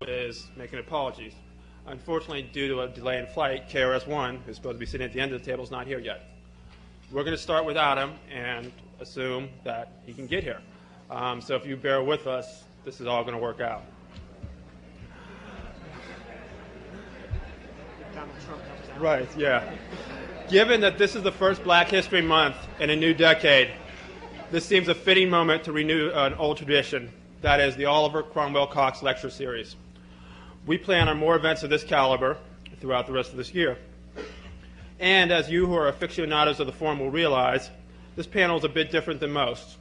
is making apologies. Unfortunately, due to a delay in flight, KRS-One, who's supposed to be sitting at the end of the table, is not here yet. We're going to start without him and assume that he can get here. So if you bear with us, this is all going to work out. Right, yeah. Given that this is the first Black History Month in a new decade, this seems a fitting moment to renew an old tradition, that is the Oliver Cromwell Cox Lecture Series. We plan on more events of this caliber throughout the rest of this year. And as you who are aficionados of the forum will realize, this panel is a bit different than most.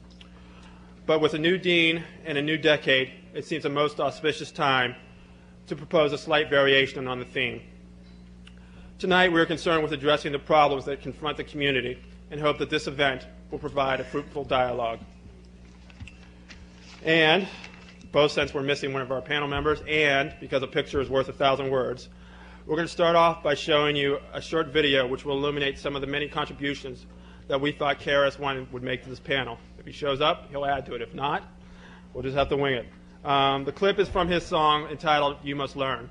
But with a new dean and a new decade, it seems a most auspicious time to propose a slight variation on the theme. Tonight, we are concerned with addressing the problems that confront the community and hope that this event will provide a fruitful dialogue. And, both since we're missing one of our panel members and because a picture is worth 1,000 words, we're going to start off by showing you a short video which will illuminate some of the many contributions that we thought KRS-One would make to this panel. If he shows up, he'll add to it. If not, we'll just have to wing it. The clip is from his song entitled "You Must Learn."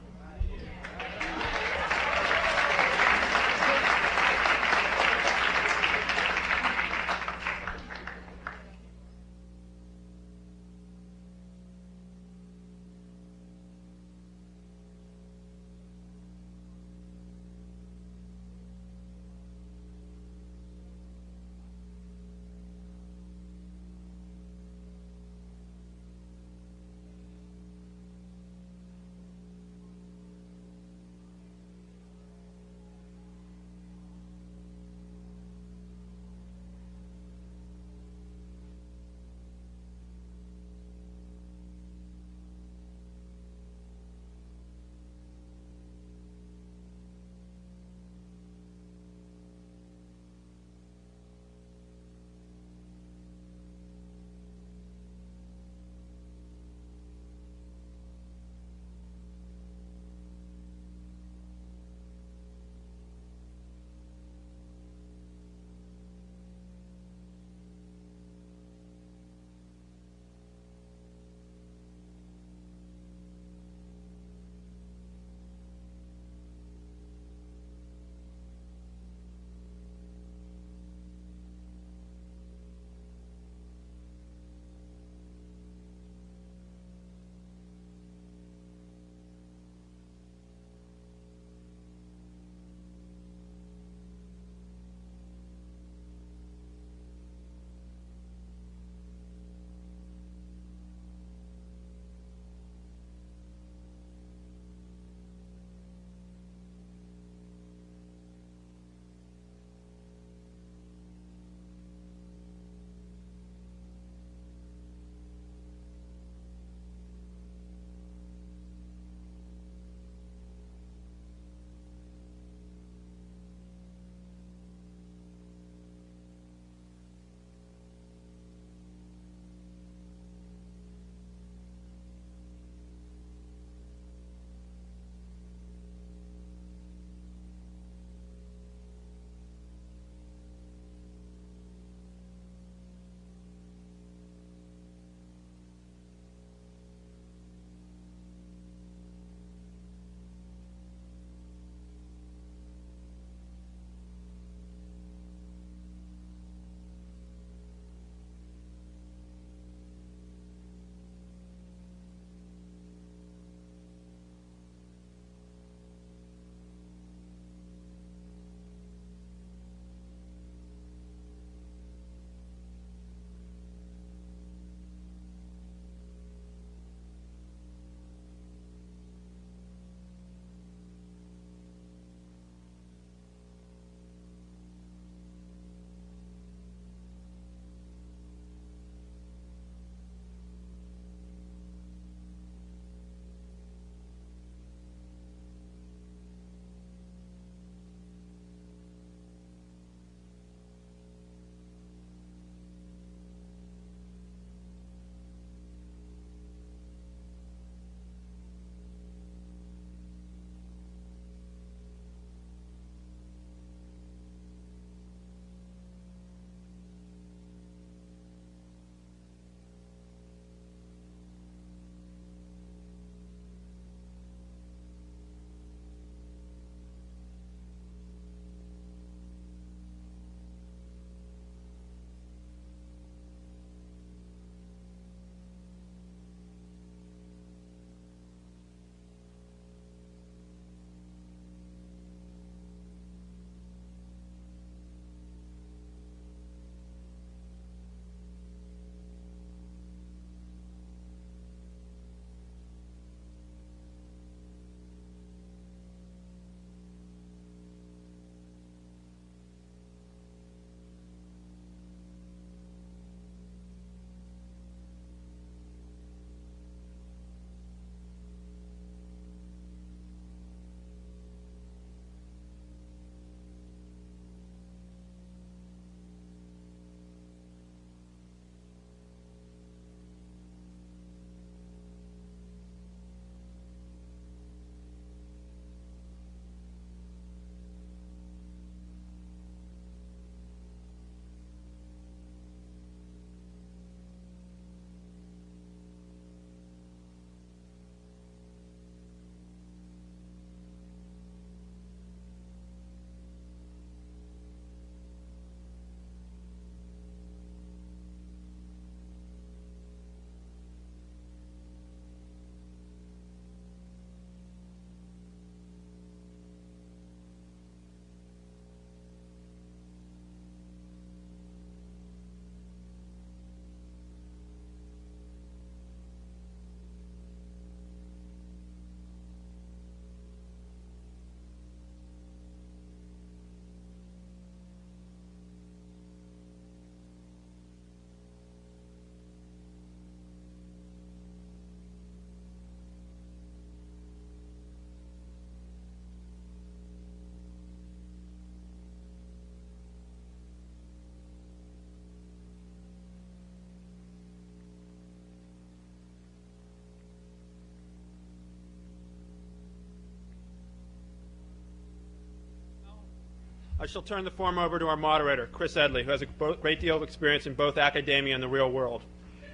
I shall turn the forum over to our moderator, Chris Edley, who has a great deal of experience in both academia and the real world.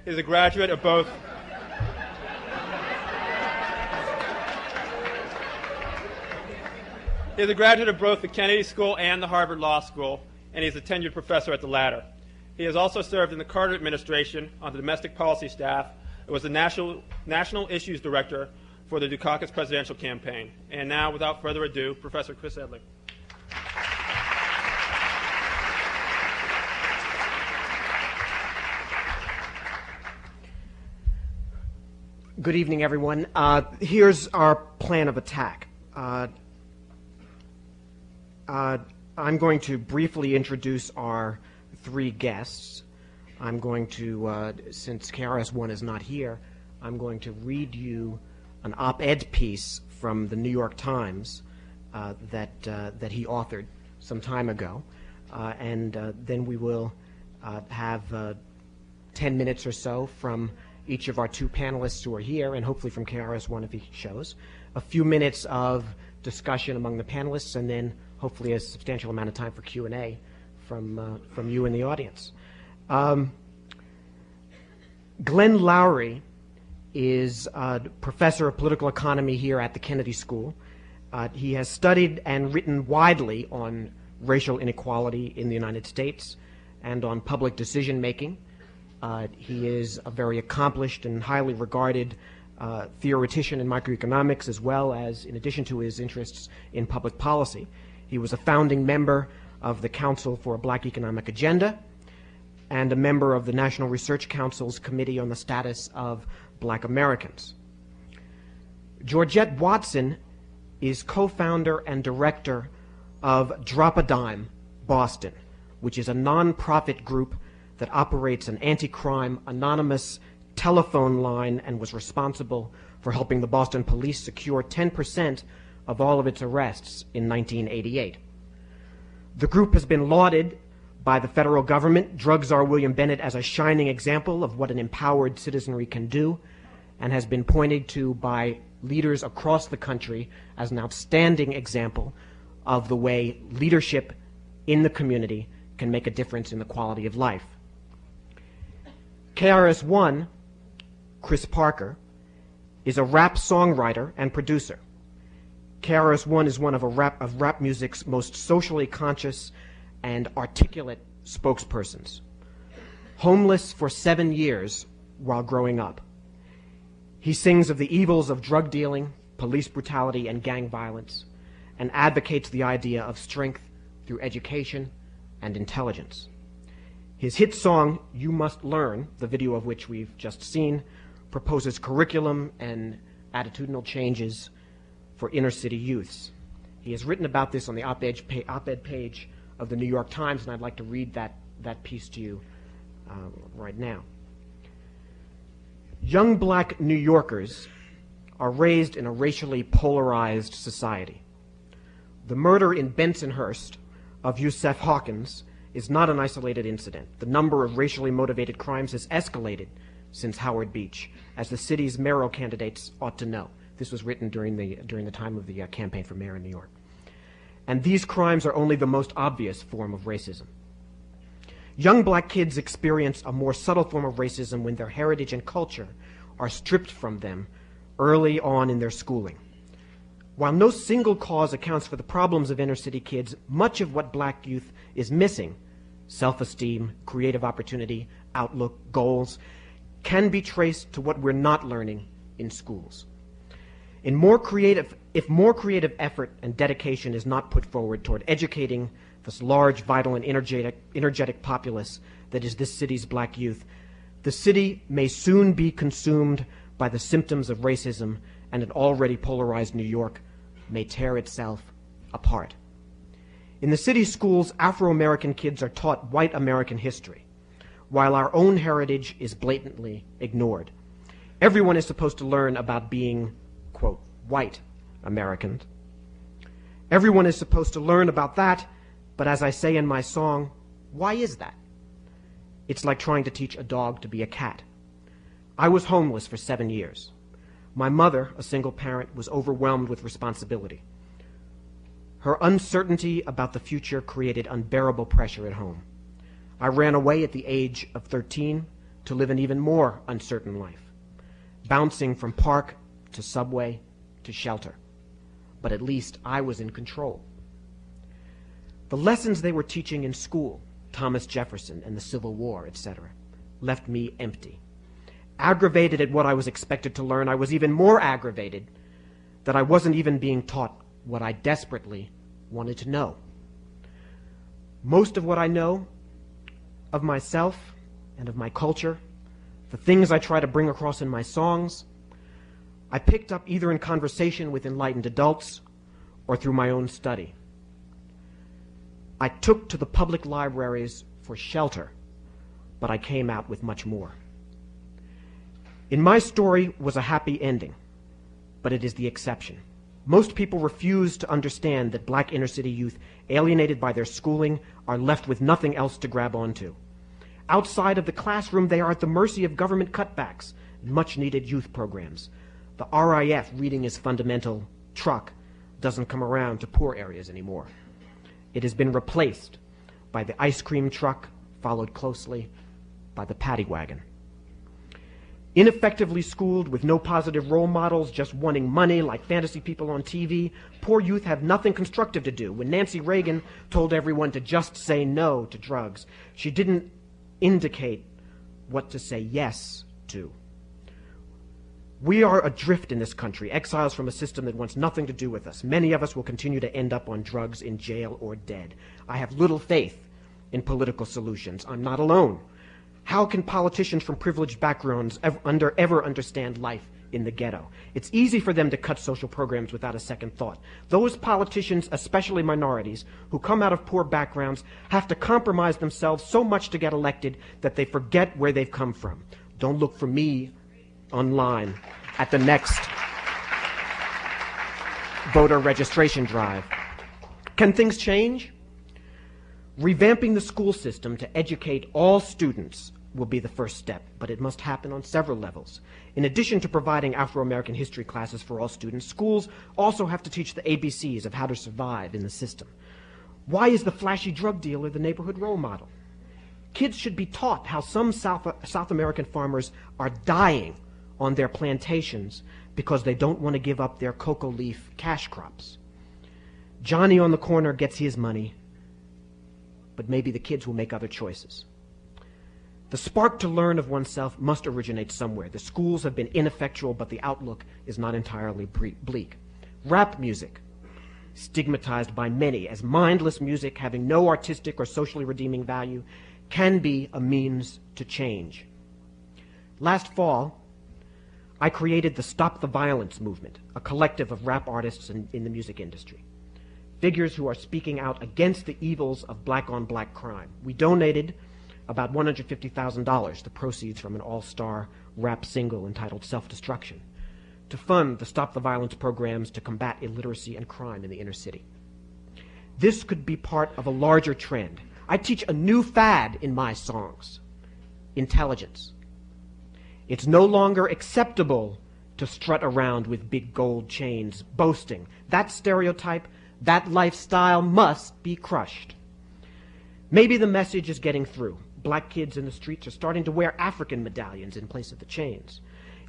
He is a graduate of both the Kennedy School and the Harvard Law School, and he is a tenured professor at the latter. He has also served in the Carter administration on the domestic policy staff and was the National Issues Director for the Dukakis presidential campaign. And now, without further ado, Professor Chris Edley. Good evening, everyone. Here's our plan of attack. I'm going to briefly introduce our three guests. I'm going to, since KRS-One is not here, I'm going to read you an op-ed piece from the New York Times that he authored some time ago. And then we will have 10 minutes or so from each of our two panelists who are here, and hopefully from KRS-One if he shows, a few minutes of discussion among the panelists, and then hopefully a substantial amount of time for Q&A from you in the audience. Glenn Lowry is a professor of political economy here at the Kennedy School. He has studied and written widely on racial inequality in the United States and on public decision-making. He is a very accomplished and highly regarded theoretician in microeconomics, as well as, in addition to his interests in public policy. He was a founding member of the Council for a Black Economic Agenda and a member of the National Research Council's Committee on the Status of Black Americans. Georgette Watson is co-founder and director of Drop a Dime Boston, which is a nonprofit group that operates an anti-crime anonymous telephone line and was responsible for helping the Boston police secure 10% of all of its arrests in 1988. The group has been lauded by the federal government, drug czar William Bennett, as a shining example of what an empowered citizenry can do, and has been pointed to by leaders across the country as an outstanding example of the way leadership in the community can make a difference in the quality of life. KRS-One, Chris Parker, is a rap songwriter and producer. KRS-One is one of rap music's most socially conscious and articulate spokespersons. Homeless for 7 years while growing up, he sings of the evils of drug dealing, police brutality, and gang violence, and advocates the idea of strength through education and intelligence. His hit song, You Must Learn, the video of which we've just seen, proposes curriculum and attitudinal changes for inner-city youths. He has written about this on the op-ed page of the New York Times, and I'd like to read that piece to you right now. Young black New Yorkers are raised in a racially polarized society. The murder in Bensonhurst of Yusef Hawkins is not an isolated incident. The number of racially motivated crimes has escalated since Howard Beach, as the city's mayoral candidates ought to know. This was written during the time of the campaign for mayor in New York. And these crimes are only the most obvious form of racism. Young black kids experience a more subtle form of racism when their heritage and culture are stripped from them early on in their schooling. While no single cause accounts for the problems of inner-city kids, much of what black youth is missing, self-esteem, creative opportunity, outlook, goals, can be traced to what we're not learning in schools. If more creative effort and dedication is not put forward toward educating this large, vital, and energetic populace that is this city's black youth, the city may soon be consumed by the symptoms of racism, and an already polarized New York may tear itself apart. In the city schools, Afro-American kids are taught white American history, while our own heritage is blatantly ignored. Everyone is supposed to learn about being, quote, white Americans. Everyone is supposed to learn about that, but as I say in my song, why is that? It's like trying to teach a dog to be a cat. I was homeless for 7 years. My mother, a single parent, was overwhelmed with responsibility. Her uncertainty about the future created unbearable pressure at home. I ran away at the age of 13 to live an even more uncertain life, bouncing from park to subway to shelter. But at least I was in control. The lessons they were teaching in school, Thomas Jefferson and the Civil War, etc., left me empty. Aggravated at what I was expected to learn, I was even more aggravated that I wasn't even being taught what I desperately wanted to know. Most of what I know of myself and of my culture, the things I try to bring across in my songs, I picked up either in conversation with enlightened adults or through my own study. I took to the public libraries for shelter, but I came out with much more. In my story was a happy ending, but it is the exception. Most people refuse to understand that black inner-city youth, alienated by their schooling, are left with nothing else to grab onto. Outside of the classroom, they are at the mercy of government cutbacks and much-needed youth programs. The RIF, reading is fundamental, truck doesn't come around to poor areas anymore. It has been replaced by the ice cream truck, followed closely by the paddy wagon. Ineffectively schooled with no positive role models, just wanting money like fantasy people on TV, poor youth have nothing constructive to do. When Nancy Reagan told everyone to just say no to drugs, she didn't indicate what to say yes to. We are adrift in this country, exiles from a system that wants nothing to do with us. Many of us will continue to end up on drugs, in jail, or dead. I have little faith in political solutions. I'm not alone. How can politicians from privileged backgrounds ever understand life in the ghetto? It's easy for them to cut social programs without a second thought. Those politicians, especially minorities, who come out of poor backgrounds, have to compromise themselves so much to get elected that they forget where they've come from. Don't look for me online at the next voter registration drive. Can things change? Revamping the school system to educate all students will be the first step, but it must happen on several levels. In addition to providing Afro-American history classes for all students, schools also have to teach the ABCs of how to survive in the system. Why is the flashy drug dealer the neighborhood role model? Kids should be taught how some South American farmers are dying on their plantations because they don't want to give up their cocoa leaf cash crops. Johnny on the corner gets his money, but maybe the kids will make other choices. The spark to learn of oneself must originate somewhere. The schools have been ineffectual, but the outlook is not entirely bleak. Rap music, stigmatized by many as mindless music having no artistic or socially redeeming value, can be a means to change. Last fall, I created the Stop the Violence movement, a collective of rap artists in the music industry, figures who are speaking out against the evils of black-on-black crime. We donated about $150,000, the proceeds from an all-star rap single entitled Self-Destruction, to fund the Stop the Violence programs to combat illiteracy and crime in the inner city. This could be part of a larger trend. I teach a new fad in my songs: intelligence. It's no longer acceptable to strut around with big gold chains, boasting. That stereotype, that lifestyle must be crushed. Maybe the message is getting through. Black kids in the streets are starting to wear African medallions in place of the chains.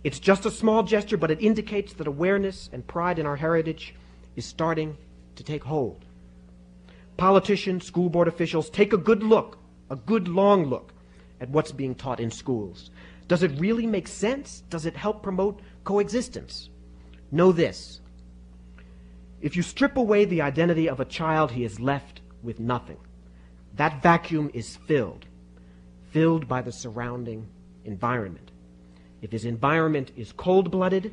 It's just a small gesture, but it indicates that awareness and pride in our heritage is starting to take hold. Politicians, school board officials, take a good look, a good long look, at what's being taught in schools. Does it really make sense? Does it help promote coexistence? Know this: if you strip away the identity of a child, he is left with nothing. That vacuum is filled by the surrounding environment. If his environment is cold-blooded,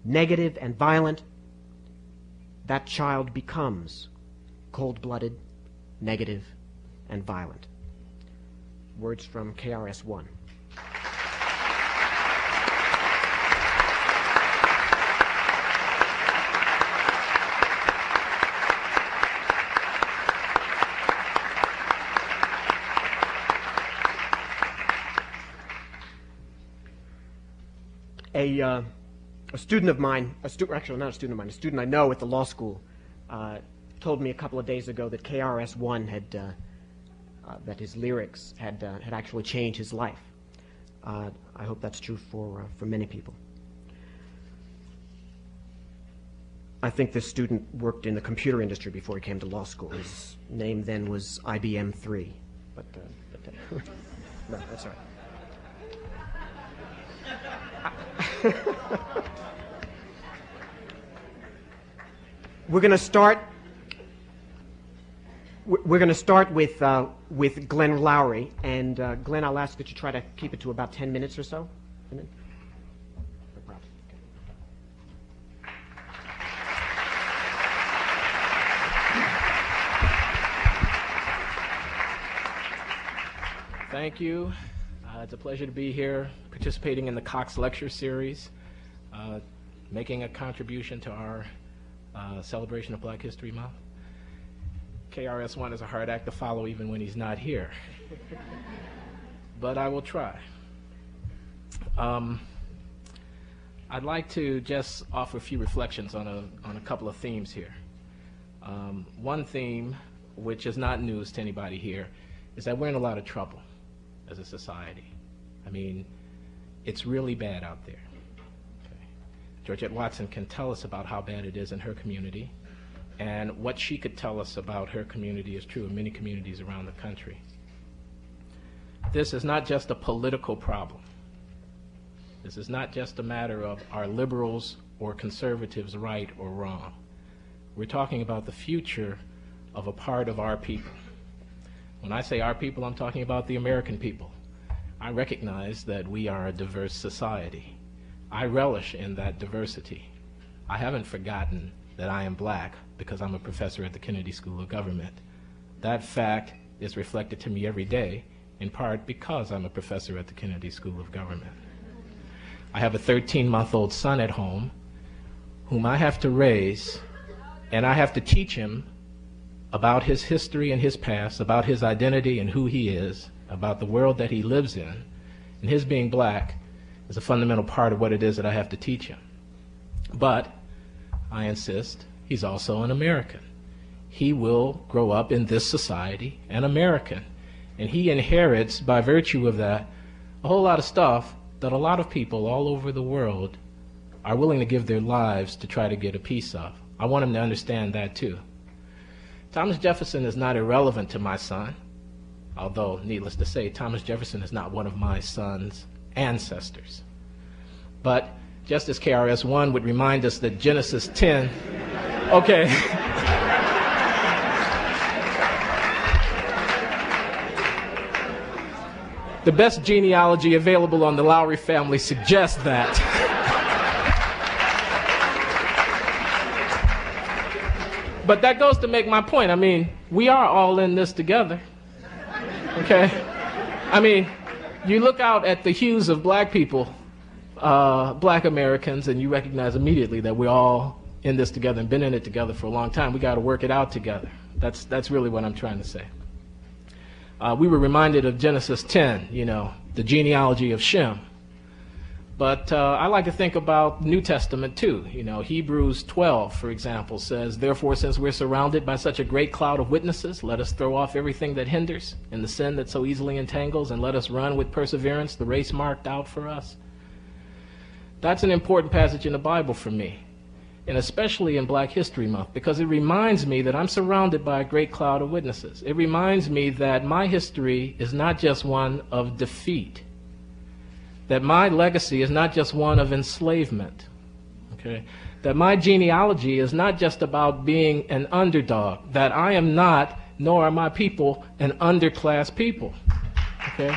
negative, and violent, that child becomes cold-blooded, negative, and violent. Words from KRS-One. A student of mine, actually not a student of mine, a student I know at the law school, told me a couple of days ago that KRS-One had, that his lyrics had actually changed his life. I hope that's true for many people. I think this student worked in the computer industry before he came to law school. His name then was IBM 3. But no, that's all right. We're going to start with Glenn Lowry, and Glenn, I'll ask that you try to keep it to about 10 minutes or so. No problem. Okay. Thank you. It's a pleasure to be here, participating in the Cox Lecture Series, making a contribution to our celebration of Black History Month. KRS-One is a hard act to follow even when he's not here, but I will try. I'd like to just offer a few reflections on a couple of themes here. One theme, which is not news to anybody here, is that we're in a lot of trouble as a society. I mean, it's really bad out there. Okay. Georgette Watson can tell us about how bad it is in her community, and what she could tell us about her community is true in many communities around the country. This is not just a political problem. This is not just a matter of are liberals or conservatives right or wrong. We're talking about the future of a part of our people. When I say our people, I'm talking about the American people. I recognize that we are a diverse society. I relish in that diversity. I haven't forgotten that I am black because I'm a professor at the Kennedy School of Government. That fact is reflected to me every day, in part because I'm a professor at the Kennedy School of Government. I have a 13-month-old son at home whom I have to raise, and I have to teach him about his history and his past, about his identity and who he is, about the world that he lives in, and his being black is a fundamental part of what it is that I have to teach him. But I insist he's also an American. He will grow up in this society an American, and he inherits, by virtue of that, a whole lot of stuff that a lot of people all over the world are willing to give their lives to try to get a piece of. I want him to understand that too. Thomas Jefferson is not irrelevant to my son, although, needless to say, Thomas Jefferson is not one of my son's ancestors. But just as KRS-One would remind us that Genesis 10, okay. The best genealogy available on the Lowry family suggests that. But that goes to make my point. I mean, we are all in this together, okay? I mean, you look out at the hues of black people, black Americans, and you recognize immediately that we're all in this together and been in it together for a long time. We got to work it out together. That's really what I'm trying to say. We were reminded of Genesis 10, you know, the genealogy of Shem. But I like to think about New Testament too. You know, Hebrews 12, for example, says, "Therefore, since we're surrounded by such a great cloud of witnesses, let us throw off everything that hinders and the sin that so easily entangles, and let us run with perseverance the race marked out for us." That's an important passage in the Bible for me, and especially in Black History Month, because it reminds me that I'm surrounded by a great cloud of witnesses. It reminds me that my history is not just one of defeat, that my legacy is not just one of enslavement, okay? That my genealogy is not just about being an underdog, that I am not, nor are my people, an underclass people, okay?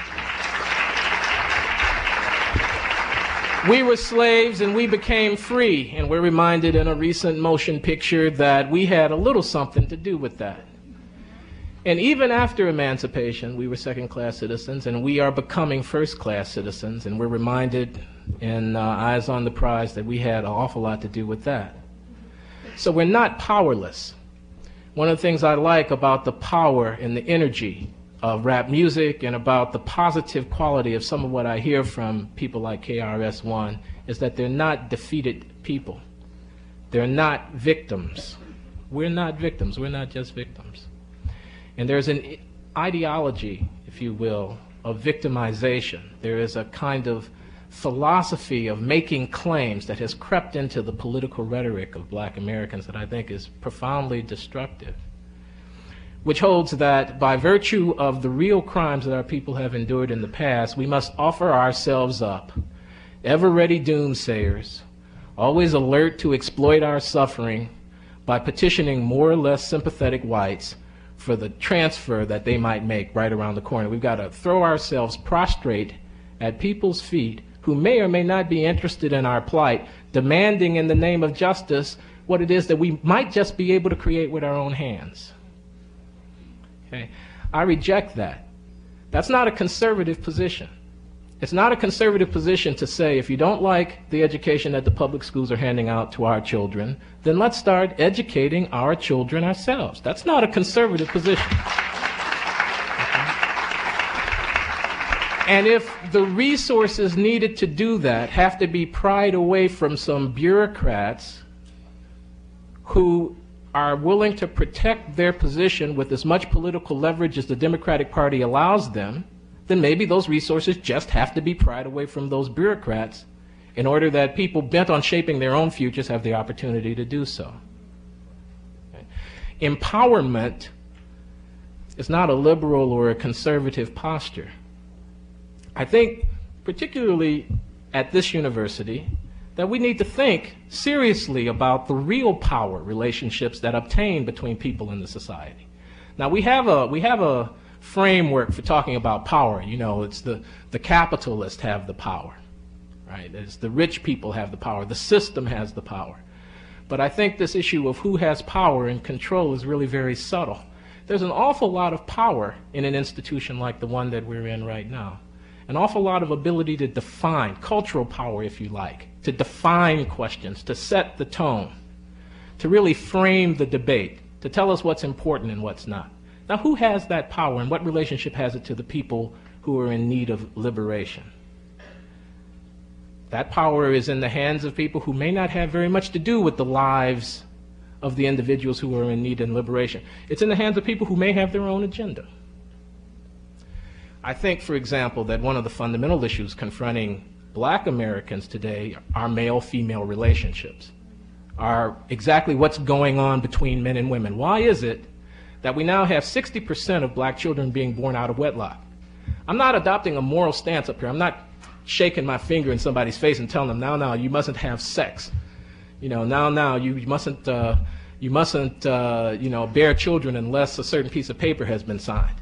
We were slaves and we became free, and we're reminded in a recent motion picture that we had a little something to do with that. And even after emancipation, we were second-class citizens, and we are becoming first-class citizens, and we're reminded in Eyes on the Prize that we had an awful lot to do with that. So we're not powerless. One of the things I like about the power and the energy of rap music and about the positive quality of some of what I hear from people like KRS-One is that they're not defeated people. They're not victims. We're not victims. We're not just victims. And there's an ideology, if you will, of victimization. There is a kind of philosophy of making claims that has crept into the political rhetoric of black Americans that I think is profoundly destructive, which holds that by virtue of the real crimes that our people have endured in the past, we must offer ourselves up, ever-ready doomsayers, always alert to exploit our suffering by petitioning more or less sympathetic whites for the transfer that they might make right around the corner. We've got to throw ourselves prostrate at people's feet who may or may not be interested in our plight, demanding in the name of justice what it is that we might just be able to create with our own hands. Okay? I reject that. That's not a conservative position. It's not a conservative position to say, if you don't like the education that the public schools are handing out to our children, then let's start educating our children ourselves. That's not a conservative position. And if the resources needed to do that have to be pried away from some bureaucrats who are willing to protect their position with as much political leverage as the Democratic Party allows them, then maybe those resources just have to be pried away from those bureaucrats in order that people bent on shaping their own futures have the opportunity to do so. Okay. Empowerment is not a liberal or a conservative posture. I think, particularly at this university, that we need to think seriously about the real power relationships that obtain between people in the society. Now, we have a framework for talking about power. You know, it's the capitalists have the power, right? It's the rich people have the power. The system has the power. But I think this issue of who has power and control is really very subtle. There's an awful lot of power in an institution like the one that we're in right now. An awful lot of ability to define, cultural power if you like, to define questions, to set the tone, to really frame the debate, to tell us what's important and what's not. Now, who has that power and what relationship has it to the people who are in need of liberation? That power is in the hands of people who may not have very much to do with the lives of the individuals who are in need of liberation. It's in the hands of people who may have their own agenda. I think, for example, that one of the fundamental issues confronting black Americans today are male-female relationships, are exactly what's going on between men and women. Why is it that we now have 60% of black children being born out of wedlock? I'm not adopting a moral stance up here. I'm not shaking my finger in somebody's face and telling them, now, you mustn't have sex. You know, now, you mustn't, bear children unless a certain piece of paper has been signed.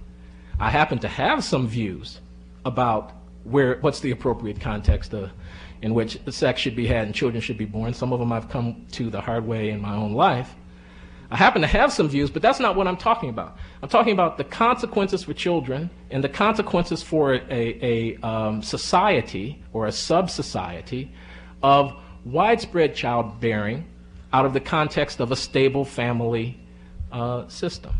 I happen to have some views about what's the appropriate context in which sex should be had and children should be born. Some of them I've come to the hard way in my own life. I happen to have some views, but that's not what I'm talking about. I'm talking about the consequences for children and the consequences for a society or a sub-society of widespread childbearing out of the context of a stable family system.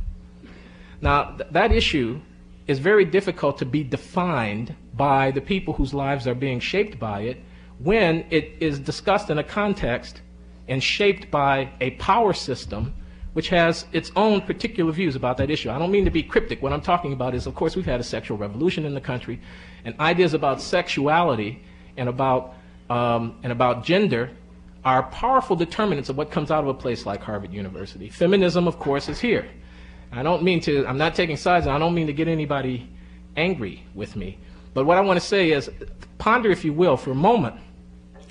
Now, that issue is very difficult to be defined by the people whose lives are being shaped by it when it is discussed in a context and shaped by a power system which has its own particular views about that issue. I don't mean to be cryptic. What I'm talking about is, of course, we've had a sexual revolution in the country, and ideas about sexuality and about gender are powerful determinants of what comes out of a place like Harvard University. Feminism, of course, is here. I'm not taking sides, and I don't mean to get anybody angry with me. But what I want to say is, ponder, if you will, for a moment,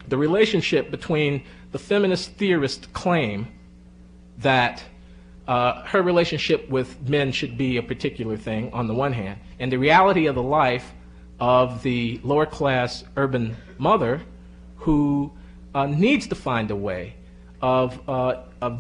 the relationship between the feminist theorist claim that her relationship with men should be a particular thing, on the one hand, and the reality of the life of the lower class urban mother who needs to find a way of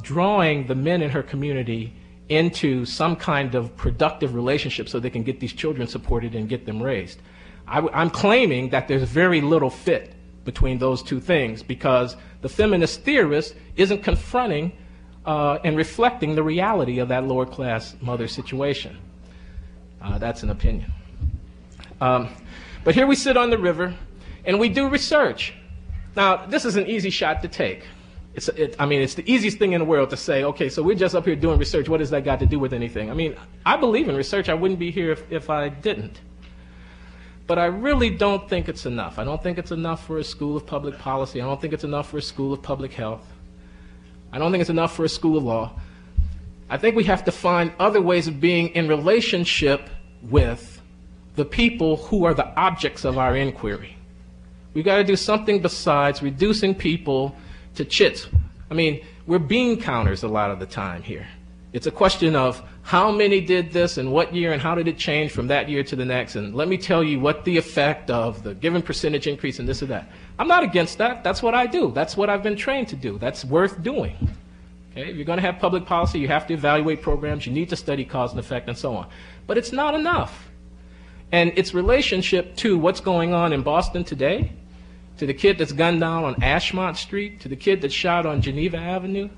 drawing the men in her community into some kind of productive relationship so they can get these children supported and get them raised. I'm claiming that there's very little fit between those two things because the feminist theorist isn't confronting and reflecting the reality of that lower class mother situation. That's an opinion. But here we sit on the river and we do research. Now, this is an easy shot to take. I mean, it's the easiest thing in the world to say, okay, so we're just up here doing research. What has that got to do with anything? I mean, I believe in research. I wouldn't be here if I didn't. But I really don't think it's enough. I don't think it's enough for a school of public policy. I don't think it's enough for a school of public health. I don't think it's enough for a school of law. I think we have to find other ways of being in relationship with the people who are the objects of our inquiry. We've got to do something besides reducing people to chits. I mean, we're bean counters a lot of the time here. It's a question of how many did this and what year and how did it change from that year to the next, and let me tell you what the effect of the given percentage increase and this or that. I'm not against that. That's what I do. That's what I've been trained to do. That's worth doing. Okay? If you're going to have public policy, you have to evaluate programs, you need to study cause and effect and so on. But it's not enough. And its relationship to what's going on in Boston today, to the kid that's gunned down on Ashmont Street, to the kid that's shot on Geneva Avenue,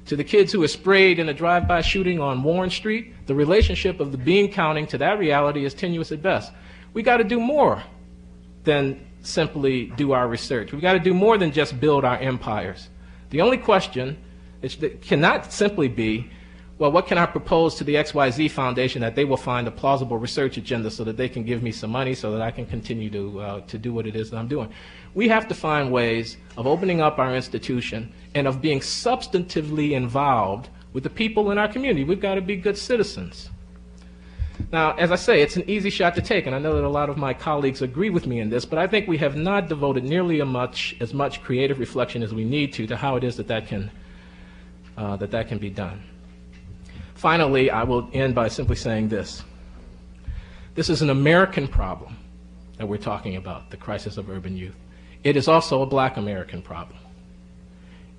to the kids who were sprayed in a drive-by shooting on Warren Street, the relationship of the bean counting to that reality is tenuous at best. We got to do more than simply do our research. We've got to do more than just build our empires. The only question cannot simply be, well, what can I propose to the XYZ Foundation that they will find a plausible research agenda so that they can give me some money so that I can continue to do what it is that I'm doing. We have to find ways of opening up our institution and of being substantively involved with the people in our community. We've got to be good citizens. Now, as I say, it's an easy shot to take, and I know that a lot of my colleagues agree with me in this, but I think we have not devoted nearly as much creative reflection as we need to how it is that can be done. Finally, I will end by simply saying this. This is an American problem that we're talking about, the crisis of urban youth. It is also a Black American problem.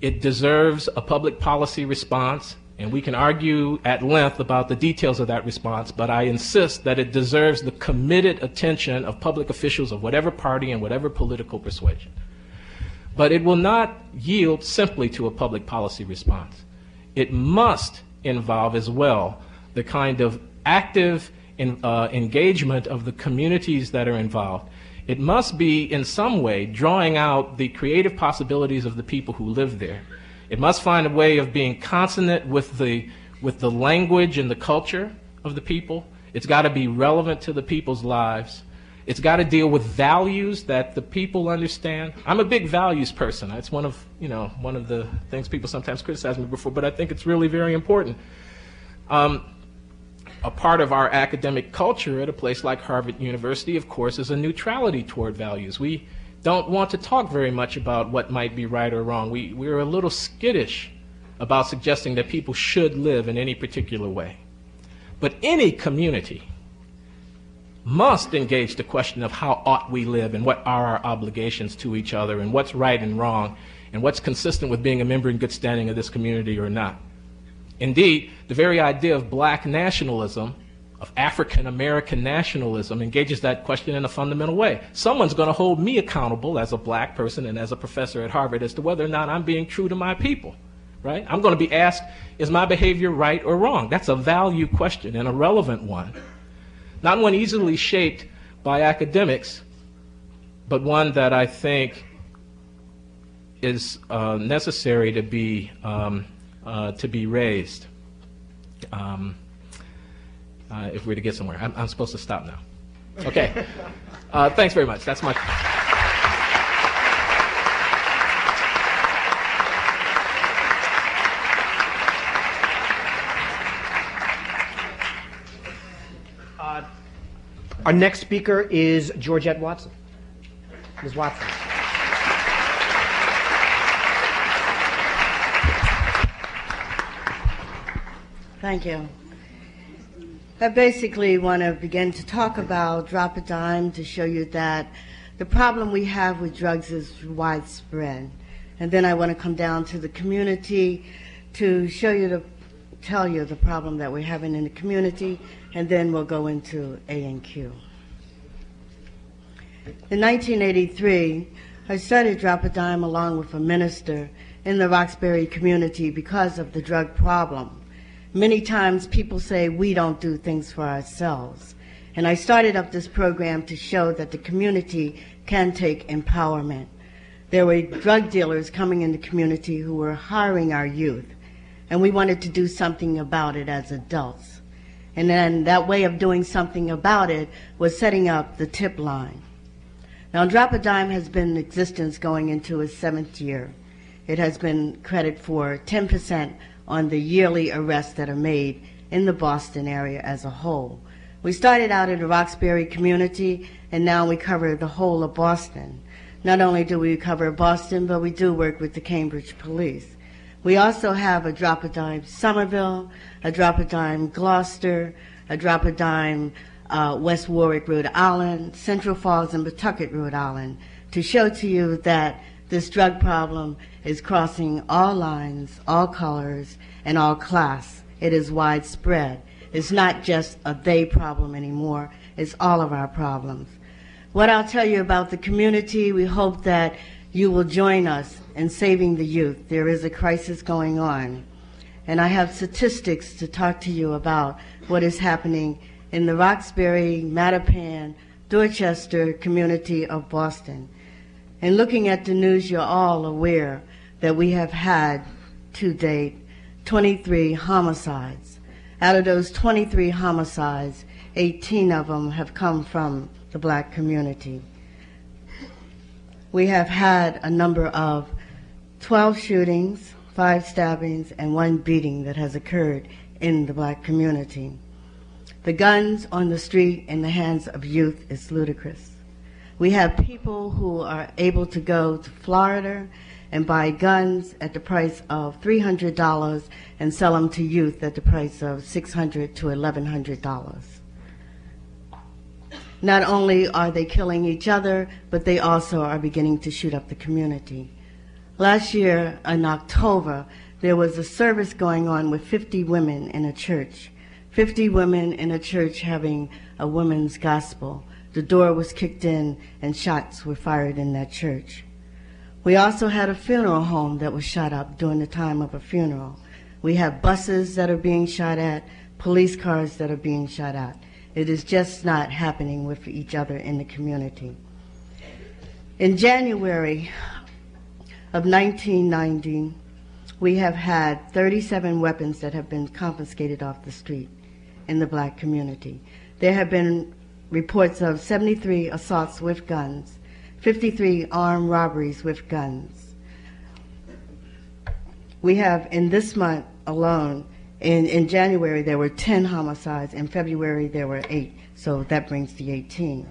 It deserves a public policy response, and we can argue at length about the details of that response, but I insist that it deserves the committed attention of public officials of whatever party and whatever political persuasion. But it will not yield simply to a public policy response. It must involve as well the kind of active engagement of the communities that are involved. It must be in some way drawing out the creative possibilities of the people who live there. It must find a way of being consonant with the language and the culture of the people. It's got to be relevant to the people's lives. It's got to deal with values that the people understand. I'm a big values person. It's one of the things people sometimes criticize me for, but I think it's really very important. A part of our academic culture at a place like Harvard University, of course, is a neutrality toward values. We don't want to talk very much about what might be right or wrong. We're a little skittish about suggesting that people should live in any particular way. But any community must engage the question of how ought we live and what are our obligations to each other and what's right and wrong and what's consistent with being a member in good standing of this community or not. Indeed, the very idea of Black nationalism, of African American nationalism, engages that question in a fundamental way. Someone's going to hold me accountable as a Black person and as a professor at Harvard as to whether or not I'm being true to my people, right? I'm going to be asked, is my behavior right or wrong? That's a value question and a relevant one. Not one easily shaped by academics, but one that I think is necessary to be raised if we're to get somewhere. I'm supposed to stop now. Okay. Thanks very much. That's my... Our next speaker is Georgette Watson. Ms. Watson. Thank you. I basically want to begin to talk about Drop a Dime to show you that the problem we have with drugs is widespread. And then I want to come down to the community to tell you the problem that we're having in the community, and then we'll go into A&Q. In 1983, I started Drop a Dime along with a minister in the Roxbury community because of the drug problem. Many times people say we don't do things for ourselves. And I started up this program to show that the community can take empowerment. There were drug dealers coming in the community who were hiring our youth, and we wanted to do something about it as adults. And then that way of doing something about it was setting up the tip line. Now, Drop a Dime has been in existence going into its 7th year. It has been credit for 10% on the yearly arrests that are made in the Boston area as a whole. We started out in the Roxbury community, and now we cover the whole of Boston. Not only do we cover Boston, but we do work with the Cambridge Police. We also have a Drop a Dime Somerville, a Drop a Dime Gloucester, a Drop a Dime West Warwick, Rhode Island, Central Falls, and Pawtucket, Rhode Island, to show to you that this drug problem is crossing all lines, all colors, and all class. It is widespread. It's not just a they problem anymore. It's all of our problems. What I'll tell you about the community, we hope that you will join us in saving the youth. There is a crisis going on. And I have statistics to talk to you about what is happening in the Roxbury, Mattapan, Dorchester community of Boston. And looking at the news, you're all aware that we have had, to date, 23 homicides. Out of those 23 homicides, 18 of them have come from the black community. We have had a number of 12 shootings, 5 stabbings, and 1 beating that has occurred in the black community. The guns on the street in the hands of youth is ludicrous. We have people who are able to go to Florida and buy guns at the price of $300 and sell them to youth at the price of $600 to $1,100. Not only are they killing each other, but they also are beginning to shoot up the community. Last year, in October, there was a service going on with 50 women in a church. 50 women in a church having a women's gospel. The door was kicked in and shots were fired in that church. We also had a funeral home that was shot up during the time of a funeral. We have buses that are being shot at, police cars that are being shot at. It is just not happening with each other in the community. In January of 1990, we have had 37 weapons that have been confiscated off the street in the black community. There have been reports of 73 assaults with guns, 53 armed robberies with guns. We have, in this month alone, in January there were 10 homicides, in February there were 8, so that brings the 18.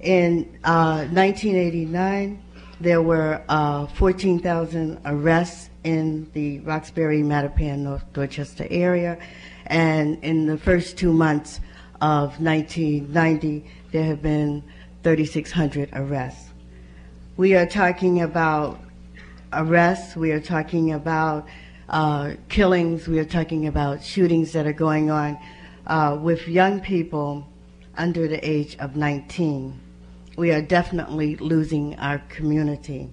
In 1989, there were 14,000 arrests in the Roxbury, Mattapan, North Dorchester area, and in the first 2 months of 1990, there have been 3,600 arrests. We are talking about arrests, we are talking about killings, we are talking about shootings that are going on with young people under the age of 19. We are definitely losing our community.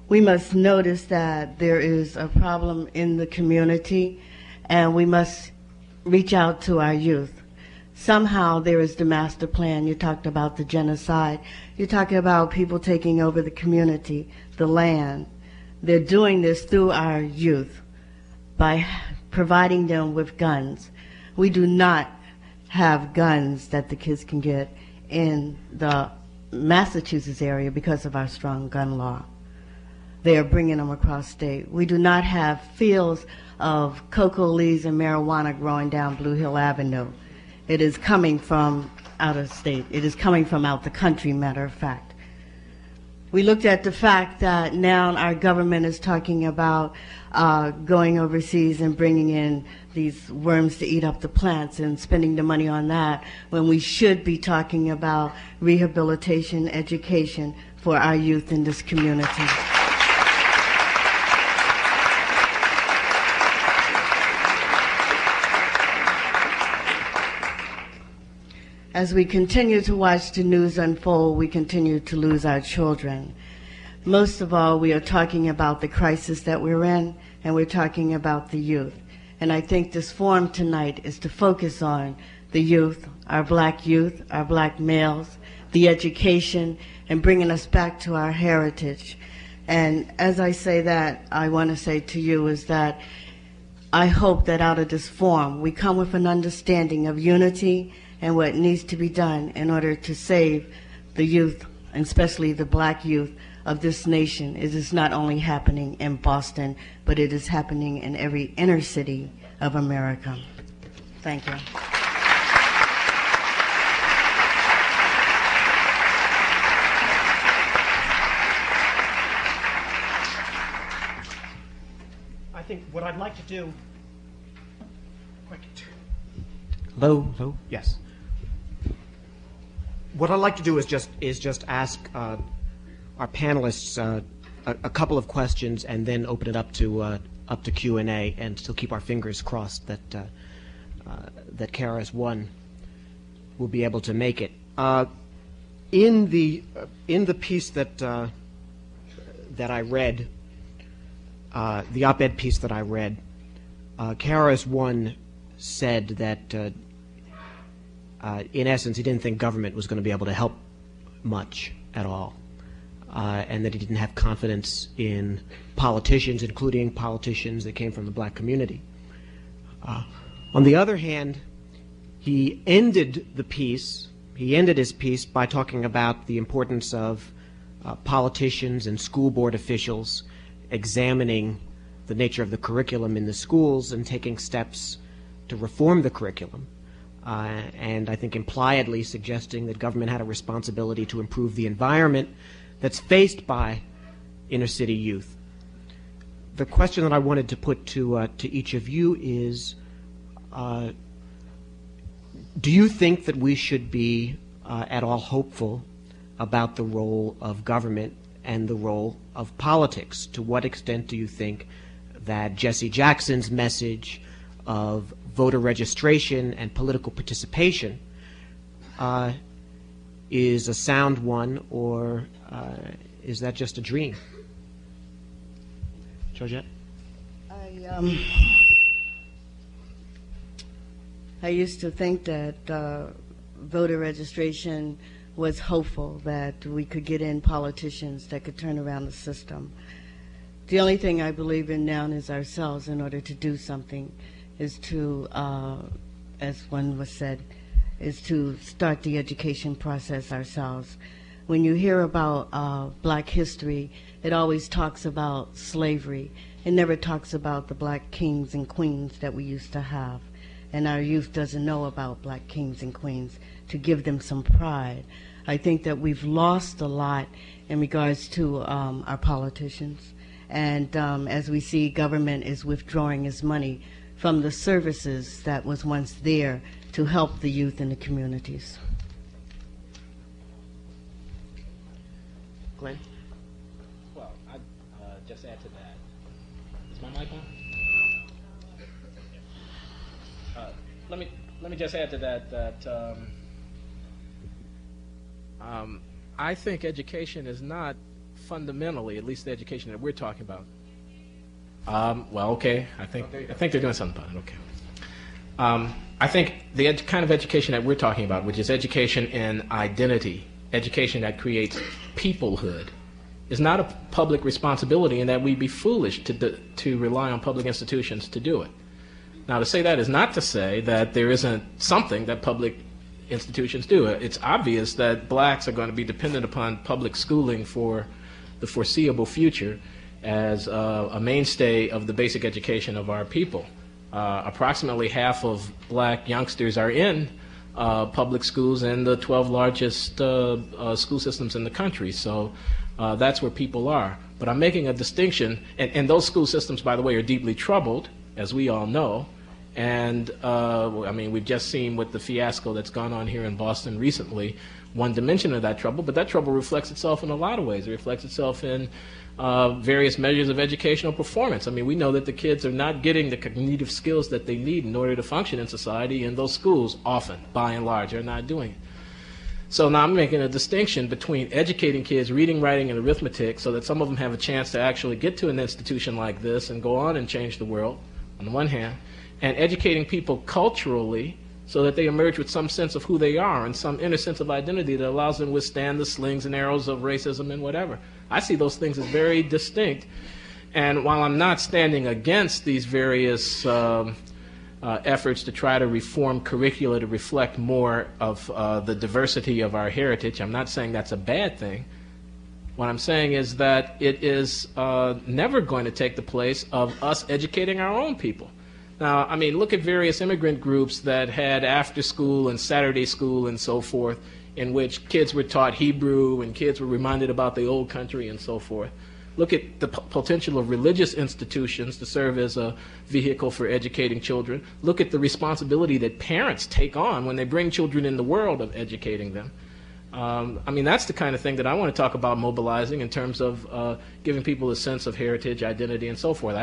We must notice that there is a problem in the community, and we must reach out to our youth. Somehow there is the master plan. You talked about the genocide. You're talking about people taking over the community, the land. They're doing this through our youth by providing them with guns. We do not have guns that the kids can get in the Massachusetts area because of our strong gun law. They are bringing them across state. We do not have fields of cocoa leaves and marijuana growing down Blue Hill Avenue. It is coming from out of state. It is coming from out the country, matter of fact. We looked at the fact that now our government is talking about going overseas and bringing in these worms to eat up the plants and spending the money on that, when we should be talking about rehabilitation, education for our youth in this community. As we continue to watch the news unfold, we continue to lose our children. Most of all, we are talking about the crisis that we're in, and we're talking about the youth. And I think this forum tonight is to focus on the youth, our black males, the education, and bringing us back to our heritage. And as I say that, I want to say to you is that I hope that out of this forum we come with an understanding of unity and what needs to be done in order to save the youth, and especially the black youth of this nation. It is not only happening in Boston, but it is happening in every inner city of America. Thank you. I think what I'd like to do. Hello? Yes. What I'd like to do is just ask our panelists a couple of questions and then open it up to Q&A, and still keep our fingers crossed that KRS One will be able to make it. In the piece that I read, the op-ed piece that I read, KRS One said that in essence he didn't think government was going to be able to help much at all, and that he didn't have confidence in politicians, including politicians that came from the black community. On the other hand, he ended his piece by talking about the importance of politicians and school board officials examining the nature of the curriculum in the schools and taking steps to reform the curriculum, and I think impliedly suggesting that government had a responsibility to improve the environment that's faced by inner city youth. The question that I wanted to put to each of you is, do you think that we should be at all hopeful about the role of government and the role of politics? To what extent do you think that Jesse Jackson's message of voter registration and political participation is a sound one, or is that just a dream? Georgette? I used to think that voter registration was hopeful, that we could get in politicians that could turn around the system. The only thing I believe in now is ourselves. In order to do something is to, as one was said, is to start the education process ourselves. When you hear about black history, it always talks about slavery. It never talks about the black kings and queens that we used to have. And our youth doesn't know about black kings and queens to give them some pride. I think that we've lost a lot in regards to our politicians. And as we see, government is withdrawing its money from the services that was once there to help the youth in the communities. Glenn? Well, I'd just add to that. Is my mic on? Let me just add to that I think education is not fundamentally, at least the education that we're talking about. Well, okay, I think they're doing something about it. Okay. I think the kind of education that we're talking about, which is education in identity, education that creates peoplehood, is not a public responsibility, and that we'd be foolish to rely on public institutions to do it. Now, to say that is not to say that there isn't something that public institutions do. It's obvious that blacks are going to be dependent upon public schooling for the foreseeable future as a mainstay of the basic education of our people. Approximately half of black youngsters are in public schools in the 12 largest school systems in the country. So that's where people are. But I'm making a distinction, and those school systems, by the way, are deeply troubled, as we all know. And I mean, we've just seen with the fiasco that's gone on here in Boston recently, one dimension of that trouble, but that trouble reflects itself in a lot of ways. It reflects itself in various measures of educational performance. I mean, we know that the kids are not getting the cognitive skills that they need in order to function in society, and those schools often, by and large, are not doing it. So now I'm making a distinction between educating kids reading, writing, and arithmetic so that some of them have a chance to actually get to an institution like this and go on and change the world, on the one hand, and educating people culturally so that they emerge with some sense of who they are and some inner sense of identity that allows them to withstand the slings and arrows of racism and whatever. I see those things as very distinct. And while I'm not standing against these various efforts to try to reform curricula to reflect more of the diversity of our heritage, I'm not saying that's a bad thing. What I'm saying is that it is never going to take the place of us educating our own people. Now, I mean, look at various immigrant groups that had after school and Saturday school and so forth, in which kids were taught Hebrew and kids were reminded about the old country and so forth. Look at the potential of religious institutions to serve as a vehicle for educating children. Look at the responsibility that parents take on when they bring children in the world of educating them. I mean, that's the kind of thing that I want to talk about mobilizing in terms of giving people a sense of heritage, identity, and so forth.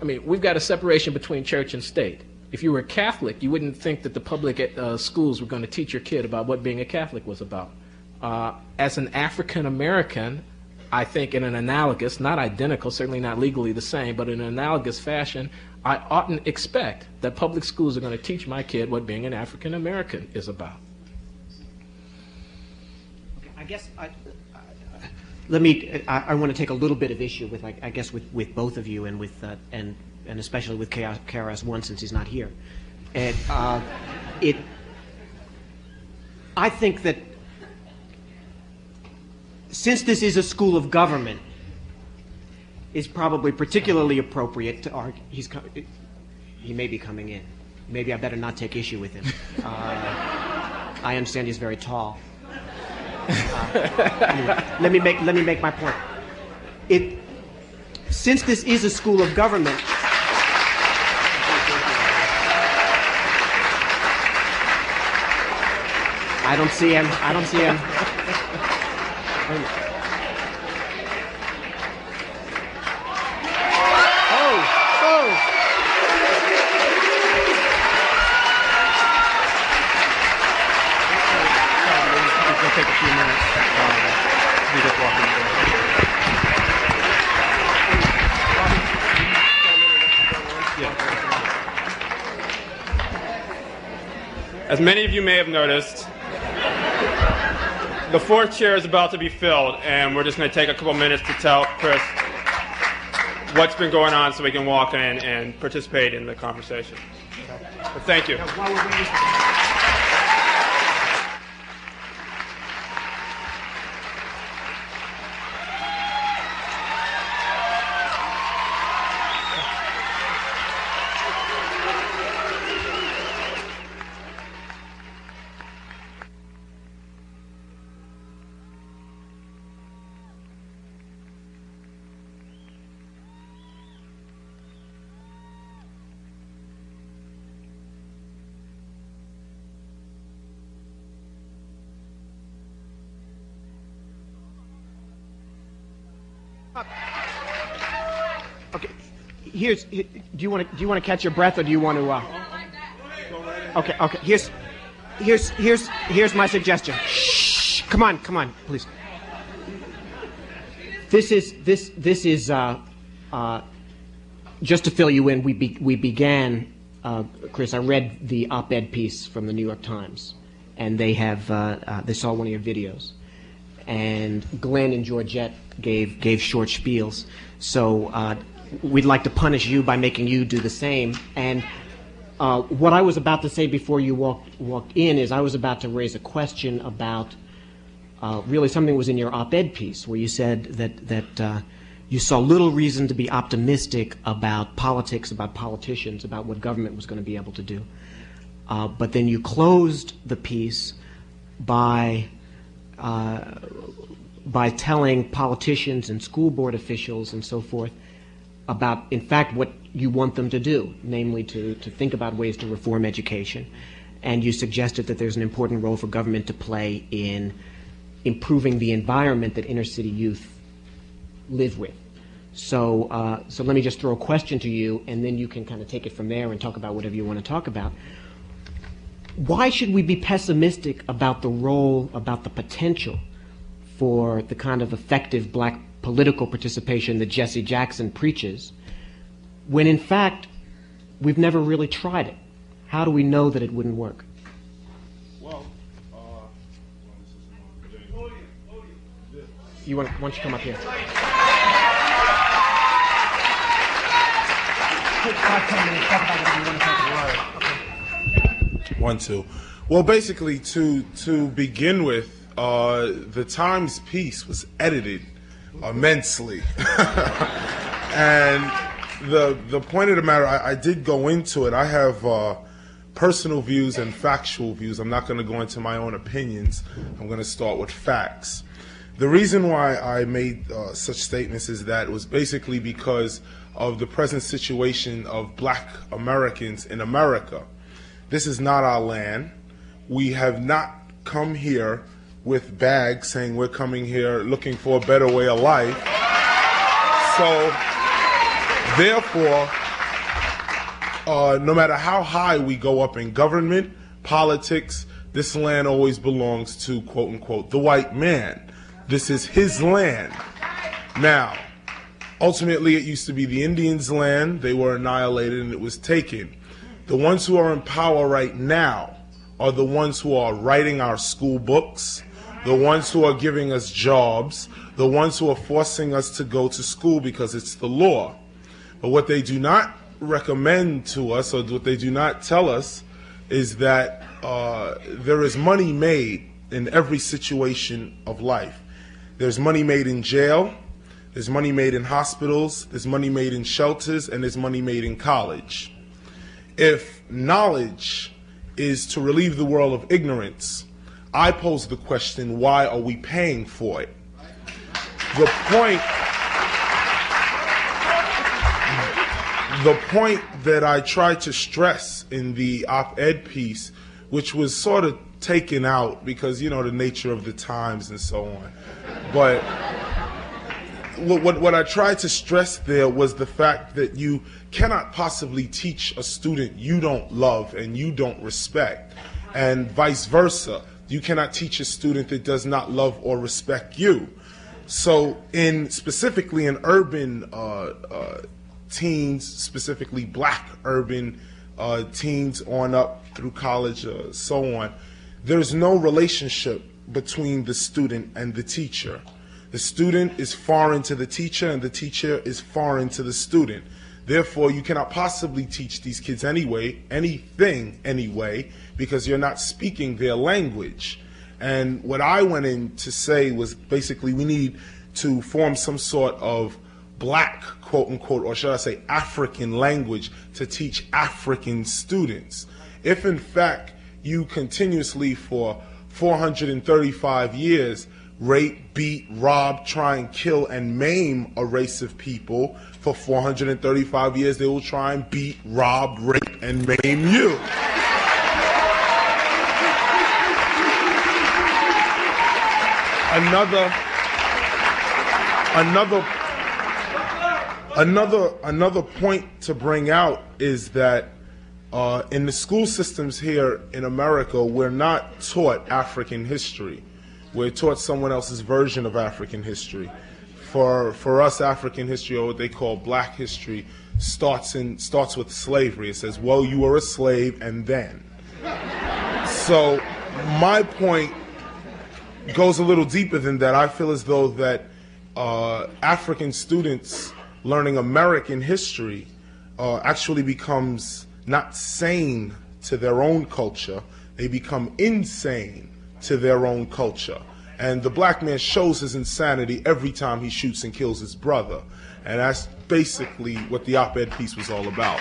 I mean, we've got a separation between church and state. If you were a Catholic, you wouldn't think that the public schools were going to teach your kid about what being a Catholic was about. As an African American, I think in an analogous, not identical, certainly not legally the same, but in an analogous fashion, I oughtn't expect that public schools are going to teach my kid what being an African American is about. Okay, I guess I want to take a little bit of issue with, I guess, with both of you and with and especially with KRS-One since he's not here. And I think that since this is a school of government, it's probably particularly appropriate to argue. He may be coming in. Maybe I better not take issue with him. I understand he's very tall. Anyway, let me make my point. Since this is a school of government, I don't see him. Take a few minutes. We just walk in there. As many of you may have noticed, the fourth chair is about to be filled, and we're just going to take a couple minutes to tell Chris what's been going on so we can walk in and participate in the conversation. But thank you. Okay. Do you want to catch your breath, or do you want to? Okay. Here's my suggestion. Shh. Come on, please. This is just to fill you in. We began, Chris. I read the op-ed piece from the New York Times, and they saw one of your videos, and Glenn and Georgette gave short spiels. So we'd like to punish you by making you do the same. And what I was about to say before you walked in is I was about to raise a question about really something that was in your op-ed piece, where you said that you saw little reason to be optimistic about politics, about politicians, about what government was going to be able to do. But then you closed the piece by telling politicians and school board officials and so forth about, in fact, what you want them to do, namely to think about ways to reform education. And you suggested that there's an important role for government to play in improving the environment that inner city youth live with. So let me just throw a question to you, and then you can kind of take it from there and talk about whatever you want to talk about. Why should we be pessimistic about the role, about the potential for the kind of effective black political participation that Jesse Jackson preaches, when in fact we've never really tried it? How do we know that it wouldn't work? Well, Why don't you come up here? One, two. Well, basically, to begin with, the Times piece was edited immensely, and the point of the matter, I did go into it. I have personal views and factual views. I'm not going to go into my own opinions. I'm going to start with facts. The reason why I made such statements is that it was basically because of the present situation of black Americans in America. This is not our land. We have not come here with bags saying we're coming here looking for a better way of life. So, therefore, no matter how high we go up in government, politics, this land always belongs to, quote unquote, the white man. This is his land. Now, ultimately it used to be the Indians' land. They were annihilated and it was taken. The ones who are in power right now are the ones who are writing our school books, the ones who are giving us jobs, the ones who are forcing us to go to school because it's the law. But what they do not recommend to us, or what they do not tell us, is that there is money made in every situation of life. There's money made in jail, there's money made in hospitals, there's money made in shelters, and there's money made in college. If knowledge is to relieve the world of ignorance, I pose the question, why are we paying for it? The point that I tried to stress in the op-ed piece, which was sort of taken out because, you know, the nature of the times and so on. But what I tried to stress there was the fact that you cannot possibly teach a student you don't love and you don't respect, and vice versa. You cannot teach a student that does not love or respect you. So specifically in urban teens, specifically black urban teens on up through college, so on, there's no relationship between the student and the teacher. The student is foreign to the teacher and the teacher is foreign to the student. Therefore, you cannot possibly teach these kids anything anyway, because you're not speaking their language. And what I went in to say was basically we need to form some sort of black, quote unquote, or should I say African language to teach African students. If in fact you continuously for 435 years rape, beat, rob, try and kill and maim a race of people, for 435 years they will try and beat, rob, rape, and maim you. Another point to bring out is that in the school systems here in America, we're not taught African history. We're taught someone else's version of African history. For us, African history, or what they call black history, starts with slavery. It says, well, you were a slave, and then. So my point goes a little deeper than that. I feel as though that African students learning American history actually becomes not sane to their own culture. They become insane to their own culture. And the black man shows his insanity every time he shoots and kills his brother. And that's basically what the op-ed piece was all about.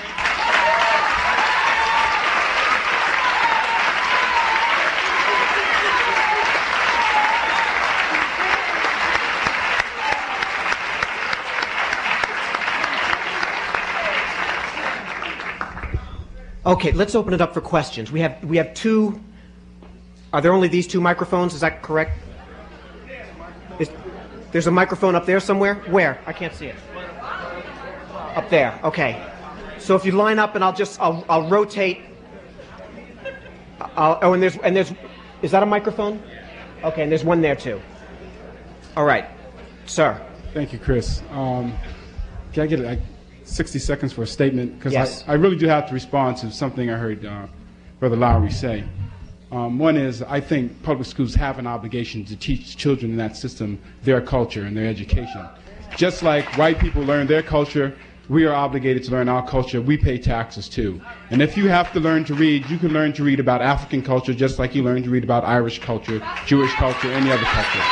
Okay, let's open it up for questions. We have two. Are there only these two microphones? Is that correct? There's a microphone up there somewhere? Where? I can't see it. Up there. Okay. So if you line up, and I'll rotate. And there's. Is that a microphone? Okay, and there's one there too. All right, sir. Thank you, Chris. Can I get 60 seconds for a statement? Because yes. I really do have to respond to something I heard Brother Lowry say. One is, I think public schools have an obligation to teach children in that system their culture and their education. Just like white people learn their culture, we are obligated to learn our culture. We pay taxes too. And if you have to learn to read, you can learn to read about African culture just like you learn to read about Irish culture, Jewish culture, any other culture.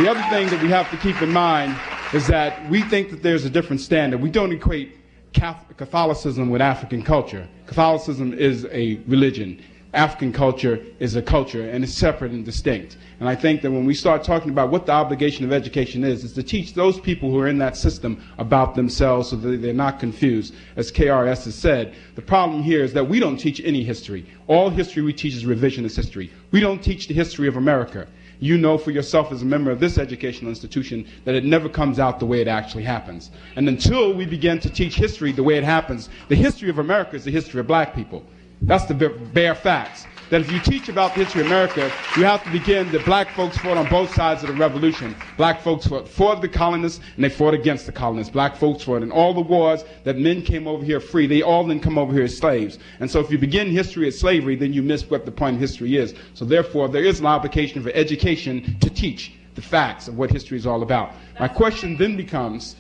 The other thing that we have to keep in mind is that we think that there's a different standard. We don't equate Catholicism with African culture. Catholicism is a religion. African culture is a culture, and it's separate and distinct. And I think that when we start talking about what the obligation of education is to teach those people who are in that system about themselves so that they're not confused. As KRS has said, the problem here is that we don't teach any history. All history we teach is revisionist history. We don't teach the history of America. You know for yourself as a member of this educational institution that it never comes out the way it actually happens. And until we begin to teach history the way it happens, the history of America is the history of black people. That's the bare facts. That if you teach about the history of America, you have to begin that black folks fought on both sides of the revolution. Black folks fought for the colonists, and they fought against the colonists. Black folks fought in all the wars that men came over here free. They all didn't come over here as slaves. And so if you begin history as slavery, then you miss what the point of history is. So therefore, there is an obligation for education to teach the facts of what history is all about. My question then becomes,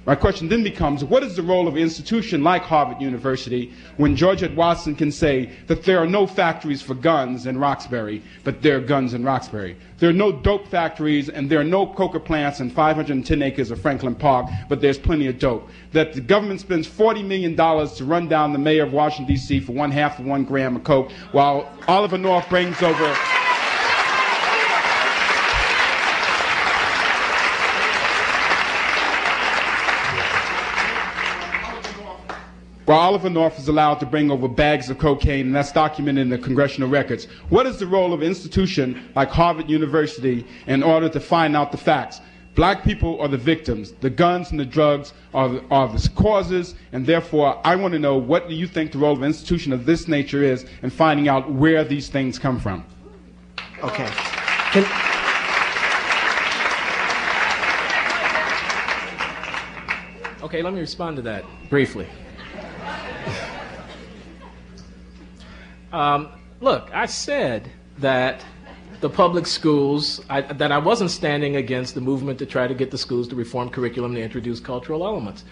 what is the role of an institution like Harvard University when Georgette Watson can say that there are no factories for guns in Roxbury, but there are guns in Roxbury? There are no dope factories and there are no coca plants in 510 acres of Franklin Park, but there's plenty of dope. That the government spends $40 million to run down the mayor of Washington, D.C. for 1/2 of 1 gram of coke, while Oliver North brings over... While Oliver North is allowed to bring over bags of cocaine, and that's documented in the congressional records. What is the role of an institution like Harvard University in order to find out the facts? Black people are the victims. The guns and the drugs are the causes, and therefore I want to know, what do you think the role of an institution of this nature is in finding out where these things come from? Okay. Okay, let me respond to that briefly. Look, I said that the public schools, that I wasn't standing against the movement to try to get the schools to reform curriculum to introduce cultural elements.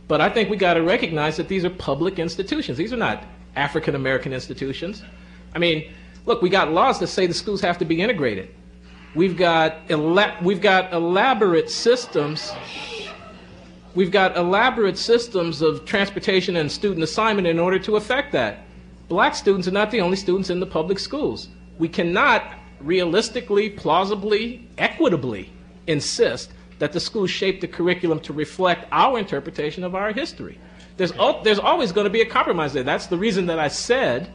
But I think we got to recognize that these are public institutions. These are not African American institutions. I mean, look, we got laws that say the schools have to be integrated. We've got elaborate systems. We've got elaborate systems of transportation and student assignment in order to affect that. Black students are not the only students in the public schools. We cannot realistically, plausibly, equitably insist that the schools shape the curriculum to reflect our interpretation of our history. There's always going to be a compromise there. That's the reason that I said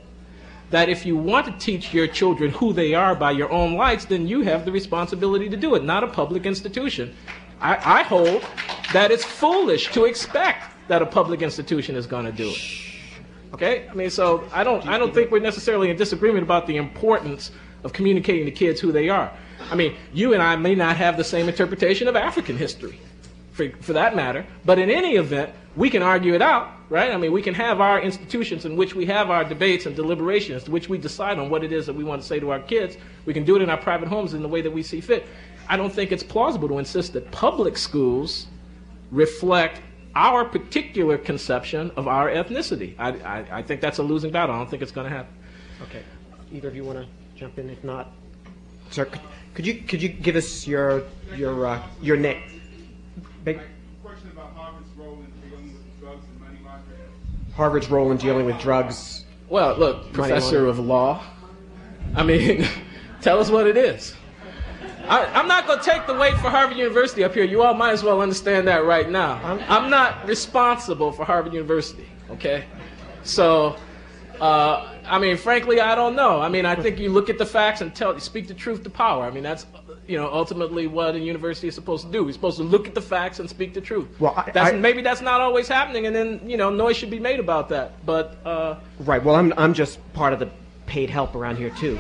that if you want to teach your children who they are by your own lights, then you have the responsibility to do it, not a public institution. I hold that it's foolish to expect that a public institution is going to do it. Okay? I mean, so I don't think we're necessarily in disagreement about the importance of communicating to kids who they are. I mean, you and I may not have the same interpretation of African history, for that matter, but in any event, we can argue it out, right? I mean, we can have our institutions in which we have our debates and deliberations, in which we decide on what it is that we want to say to our kids. We can do it in our private homes in the way that we see fit. I don't think it's plausible to insist that public schools reflect our particular conception of our ethnicity. I think that's a losing battle. I don't think it's going to happen. Okay. Either of you want to jump in? If not, sir, could you give us your name? Question about Harvard's role in dealing with drugs and money laundering. Harvard's role in dealing with drugs. Well, look, professor of law. I mean, tell us what it is. I'm not going to take the weight for Harvard University up here. You all might as well understand that right now. I'm not responsible for Harvard University, okay? So, I mean, frankly, I don't know. I mean, I think you look at the facts and speak the truth to power. I mean, that's, ultimately what a university is supposed to do. We're supposed to look at the facts and speak the truth. Well, maybe that's not always happening, and then, noise should be made about that. But right. Well, I'm just part of the paid help around here too.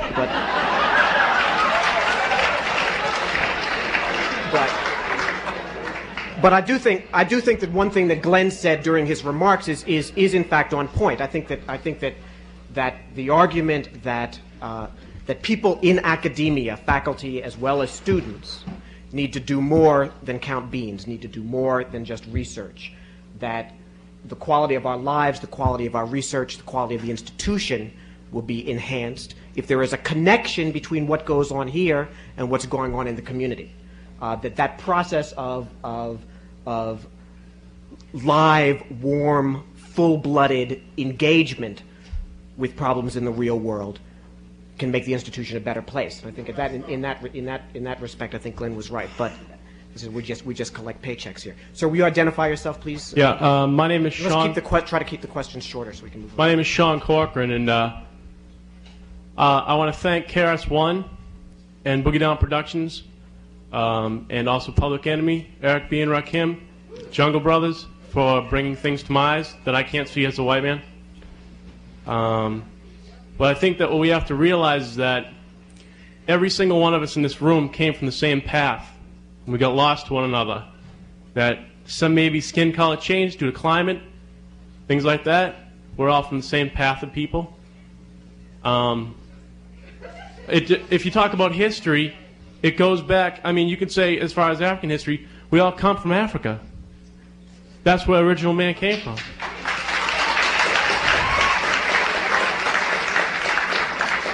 But I do think that one thing that Glenn said during his remarks is in fact on point. I think that that the argument that that people in academia, faculty as well as students, need to do more than count beans, need to do more than just research, that the quality of our lives, the quality of our research, the quality of the institution will be enhanced if there is a connection between what goes on here and what's going on in the community. That process of live, warm, full-blooded engagement with problems in the real world can make the institution a better place. And I think in that respect, I think Glenn was right. But we just collect paychecks here. So will you identify yourself, please? Yeah, my name is Sean. Try to keep the questions shorter so we can move on. My name is Sean Corcoran, and I want to thank KRS-One and Boogie Down Productions, and also Public Enemy, Eric B. and Rakim, Jungle Brothers, for bringing things to my eyes that I can't see as a white man. But I think that what we have to realize is that every single one of us in this room came from the same path. And we got lost to one another. That some maybe skin color changed due to climate, things like that. We're all from the same path of people. If you talk about history, it goes back, I mean, you could say as far as African history, we all come from Africa. That's where original man came from.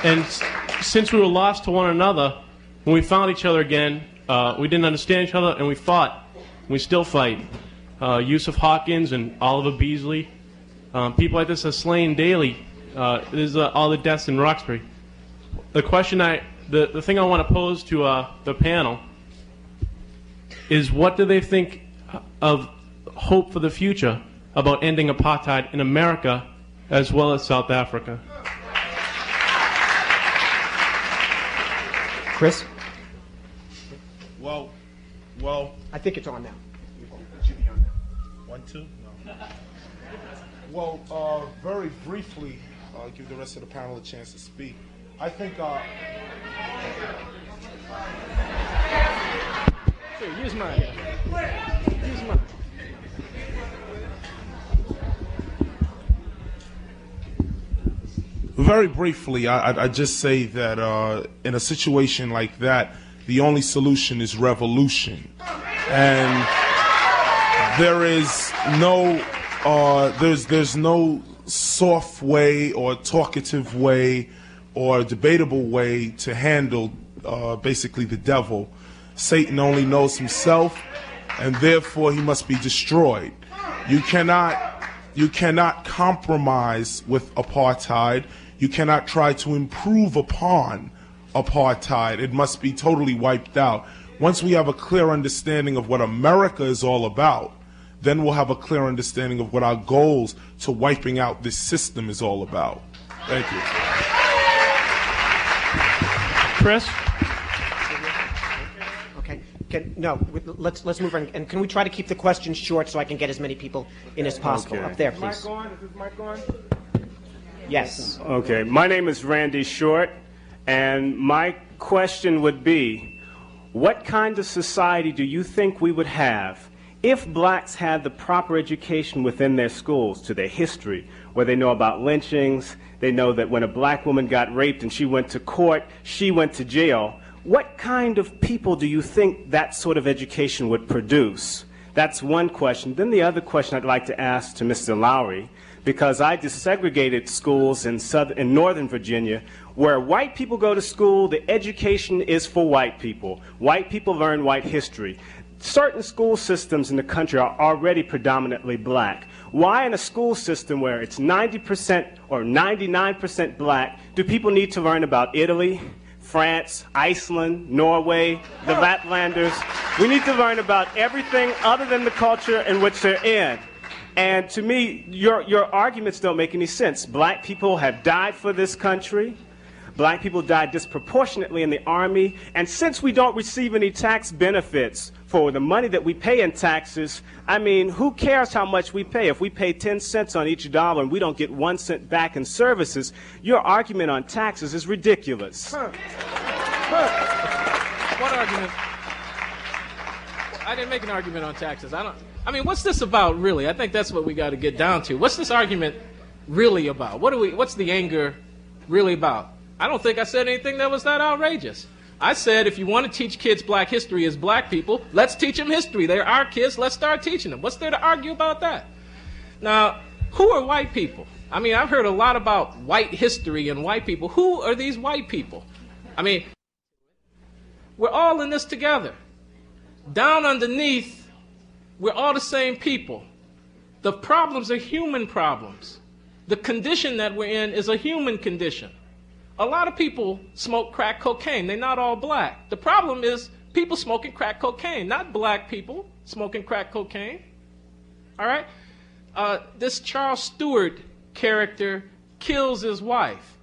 And since we were lost to one another, when we found each other again, we didn't understand each other, and we fought. We still fight. Yusuf Hawkins and Oliver Beasley, people like this are slain daily. There's all the deaths in Roxbury. The question the thing I want to pose to the panel is, what do they think of hope for the future about ending apartheid in America as well as South Africa? Chris? Well, I think it's on now. It should be on now. 1, 2? No. Well, very briefly, I'll give the rest of the panel a chance to speak. I think... Here, use mine. Use mine. Very briefly, I just say that in a situation like that, the only solution is revolution, and there is no there's no soft way or talkative way or debatable way to handle basically the devil. Satan only knows himself, and therefore he must be destroyed. You cannot compromise with apartheid. You cannot try to improve upon apartheid. It must be totally wiped out. Once we have a clear understanding of what America is all about, then we'll have a clear understanding of what our goals to wiping out this system is all about. Thank you. Chris? Okay. Let's move on. And can we try to keep the questions short so I can get as many people in as possible? Okay. Up there, please. Is this mic on? Yes. Okay. My name is Randy Short, and my question would be, what kind of society do you think we would have if blacks had the proper education within their schools to their history, where they know about lynchings, they know that when a black woman got raped and she went to court, she went to jail? What kind of people do you think that sort of education would produce? That's one question. Then the other question I'd like to ask to Mr. Lowry, because I desegregated schools in Northern Virginia, where white people go to school, the education is for white people. White people learn white history. Certain school systems in the country are already predominantly black. Why in a school system where it's 90% or 99% black do people need to learn about Italy, France, Iceland, Norway, the Laplanders? We need to learn about everything other than the culture in which they're in. And to me, your arguments don't make any sense. Black people have died for this country. Black people died disproportionately in the Army. And since we don't receive any tax benefits for the money that we pay in taxes, I mean, who cares how much we pay? If we pay 10 cents on each dollar and we don't get 1 cent back in services, your argument on taxes is ridiculous. What argument? I didn't make an argument on taxes. I mean, what's this about, really? I think that's what we got to get down to. What's this argument really about? What's the anger really about? I don't think I said anything that was that outrageous. I said if you want to teach kids black history as black people, let's teach them history. They're our kids. Let's start teaching them. What's there to argue about that? Now, who are white people? I mean, I've heard a lot about white history and white people. Who are these white people? I mean, we're all in this together. Down underneath, we're all the same people. The problems are human problems. The condition that we're in is a human condition. A lot of people smoke crack cocaine. They're not all black. The problem is people smoking crack cocaine, not black people smoking crack cocaine. All right? This Charles Stewart character kills his wife.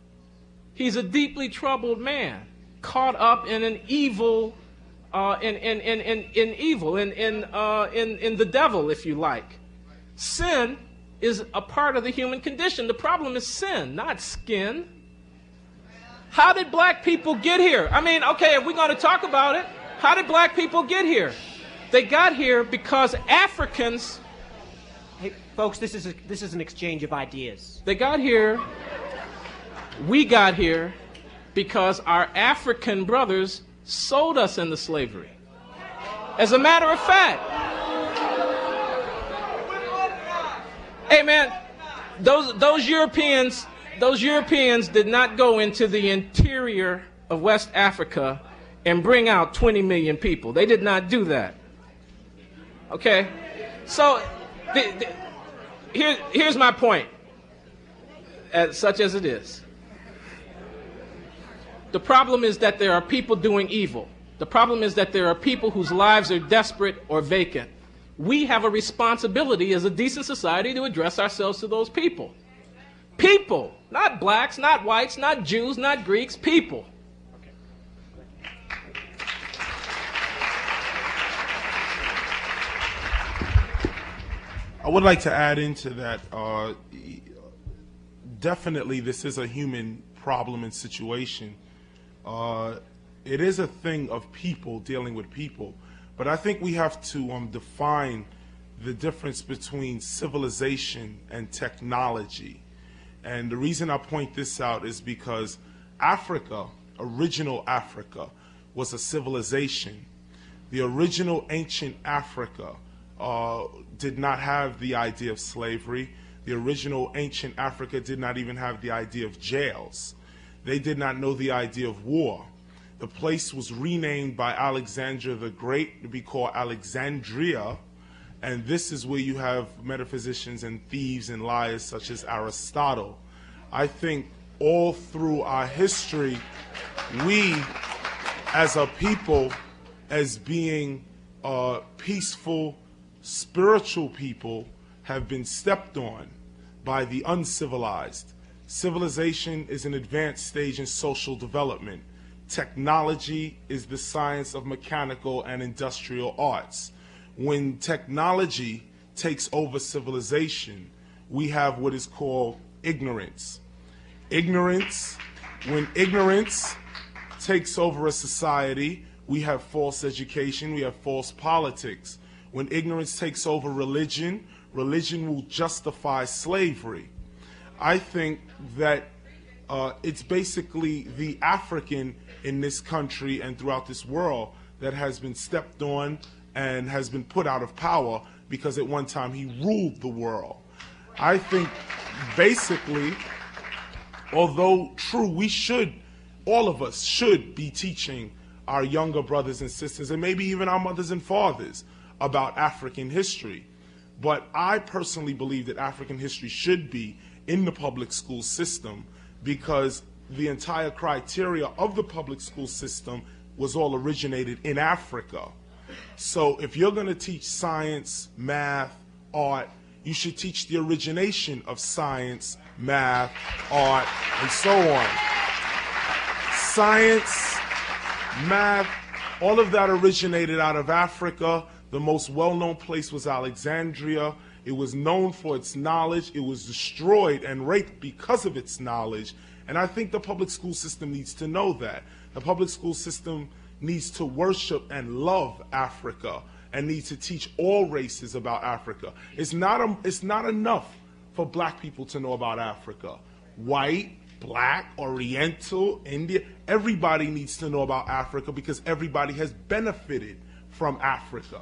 He's a deeply troubled man, caught up in an evil, in the devil, if you like. Sin is a part of the human condition. The problem is sin, not skin. How did black people get here? I mean, okay, if we're going to talk about it, how did black people get here? They got here because Africans... Hey, folks, this is an exchange of ideas. They got here, we got here, because our African brothers sold us into slavery. As a matter of fact, hey man, those Europeans did not go into the interior of West Africa and bring out 20 million people. They did not do that. Okay? So, here's my point, such as it is. The problem is that there are people doing evil. The problem is that there are people whose lives are desperate or vacant. We have a responsibility as a decent society to address ourselves to those people. People, not blacks, not whites, not Jews, not Greeks, people. I would like to add into that, definitely this is a human problem and situation. It is a thing of people dealing with people, but I think we have to define the difference between civilization and technology. And the reason I point this out is because Africa, original Africa, was a civilization. The original ancient Africa did not have the idea of slavery. The original ancient Africa did not even have the idea of jails. They did not know the idea of war. The place was renamed by Alexander the Great to be called Alexandria, and this is where you have metaphysicians and thieves and liars such as Aristotle. I think all through our history, we as a people, as being peaceful, spiritual people, have been stepped on by the uncivilized. Civilization is an advanced stage in social development. Technology is the science of mechanical and industrial arts. When technology takes over civilization, we have what is called ignorance. When ignorance takes over a society, we have false education, we have false politics. When ignorance takes over religion, religion will justify slavery. I think that it's basically the African in this country and throughout this world that has been stepped on and has been put out of power because at one time he ruled the world. I think basically, although true, we should, all of us should be teaching our younger brothers and sisters and maybe even our mothers and fathers about African history. But I personally believe that African history should be in the public school system because the entire criteria of the public school system was all originated in Africa. So if you're going to teach science, math, art, you should teach the origination of science, math, art, and so on. Science, math, all of that originated out of Africa. The most well-known place was Alexandria. It was known for its knowledge. It was destroyed and raped because of its knowledge. And I think the public school system needs to know that. The public school system needs to worship and love Africa and needs to teach all races about Africa. It's not enough for black people to know about Africa. White, black, Oriental, India, everybody needs to know about Africa because everybody has benefited from Africa.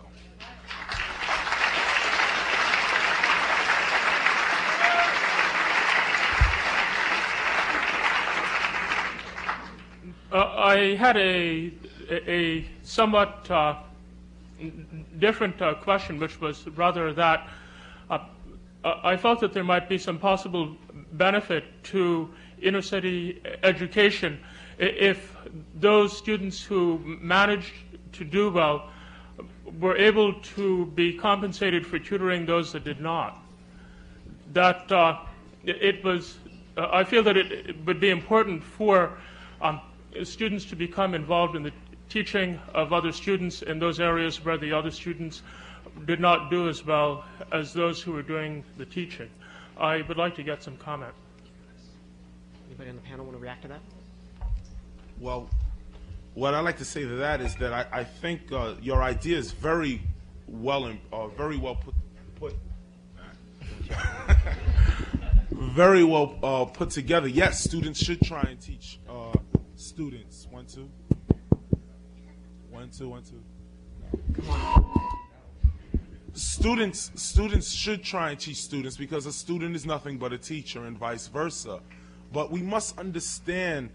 I had a somewhat different question, which was rather that I felt that there might be some possible benefit to inner city education if those students who managed to do well were able to be compensated for tutoring those that did not. That I feel that it would be important for students to become involved in the teaching of other students in those areas where the other students did not do as well as those who were doing the teaching. I would like to get some comment. Anybody on the panel want to react to that? Well, what I'd like to say to that is that I think your idea is very well put very well put together. Yes, students should try and teach students. 1, 2. 1, 2, 1, 2. Come on. Students should try and teach students because a student is nothing but a teacher and vice versa. But we must understand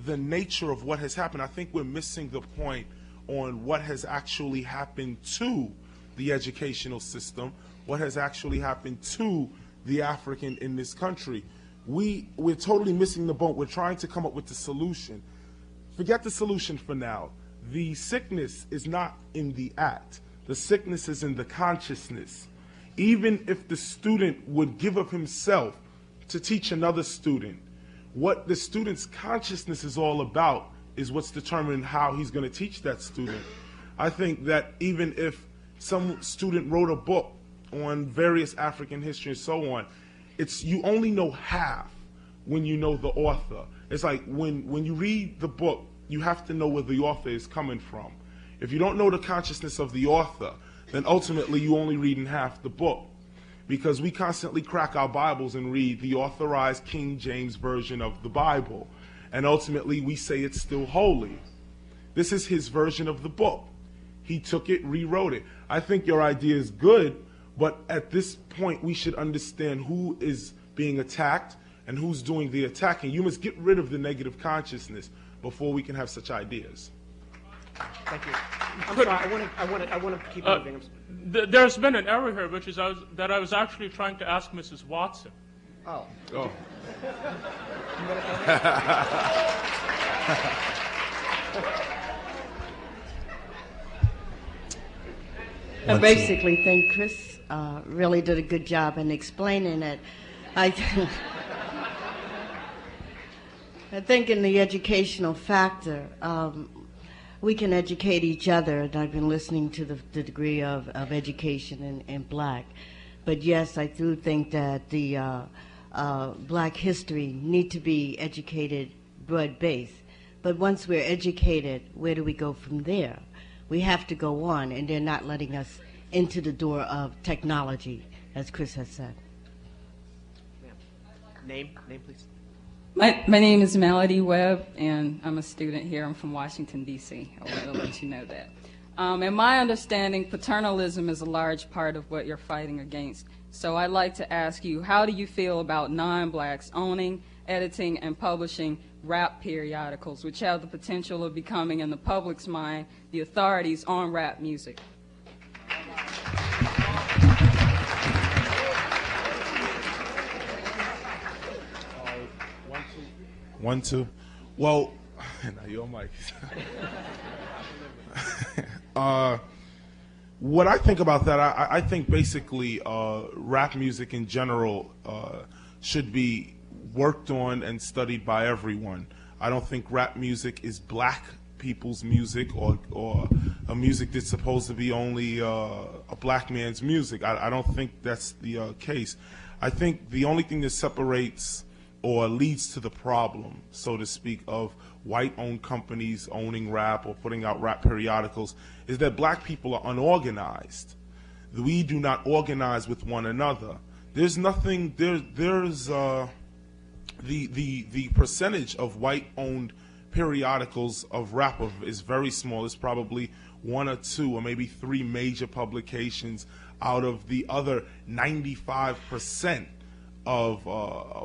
the nature of what has happened. I think we're missing the point on what has actually happened to the educational system, what has actually happened to the African in this country. We're totally missing the boat. We're trying to come up with the solution. Forget the solution for now. The sickness is not in the act. The sickness is in the consciousness. Even if the student would give of himself to teach another student, what the student's consciousness is all about is what's determining how he's going to teach that student. I think that even if some student wrote a book on various African history and so on, you only know half when you know the author. It's like when you read the book, you have to know where the author is coming from. If you don't know the consciousness of the author, then ultimately you only read in half the book. Because we constantly crack our Bibles and read the authorized King James Version of the Bible. And ultimately we say it's still holy. This is his version of the book. He took it, rewrote it. I think your idea is good, but at this point we should understand who is being attacked and who's doing the attacking. You must get rid of the negative consciousness before we can have such ideas. Thank you. I'm sorry, I want to keep moving. There's been an error here, which is that I was actually trying to ask Mrs. Watson. Oh. Oh. I basically think Chris really did a good job in explaining it. I think in the educational factor, we can educate each other, and I've been listening to the degree of education in black. But yes, I do think that the black history need to be educated broad-based. But once we're educated, where do we go from there? We have to go on, and they're not letting us into the door of technology, as Chris has said. Name, please. My name is Melody Webb, and I'm a student here. I'm from Washington, D.C. I want to let you know that. In my understanding, paternalism is a large part of what you're fighting against. So I'd like to ask you, how do you feel about non-blacks owning, editing, and publishing rap periodicals, which have the potential of becoming, in the public's mind, the authorities on rap music? One, two. Well, now you're on mic. What I think about that, I think basically rap music in general should be worked on and studied by everyone. I don't think rap music is black people's music or a music that's supposed to be only a black man's music. I don't think that's the case. I think the only thing that separates or leads to the problem, so to speak, of white-owned companies owning rap or putting out rap periodicals is that black people are unorganized. We do not organize with one another. there's nothing, there's the percentage of white-owned periodicals of rap is very small. It's probably 1 or 2 or maybe 3 major publications out of the other 95% of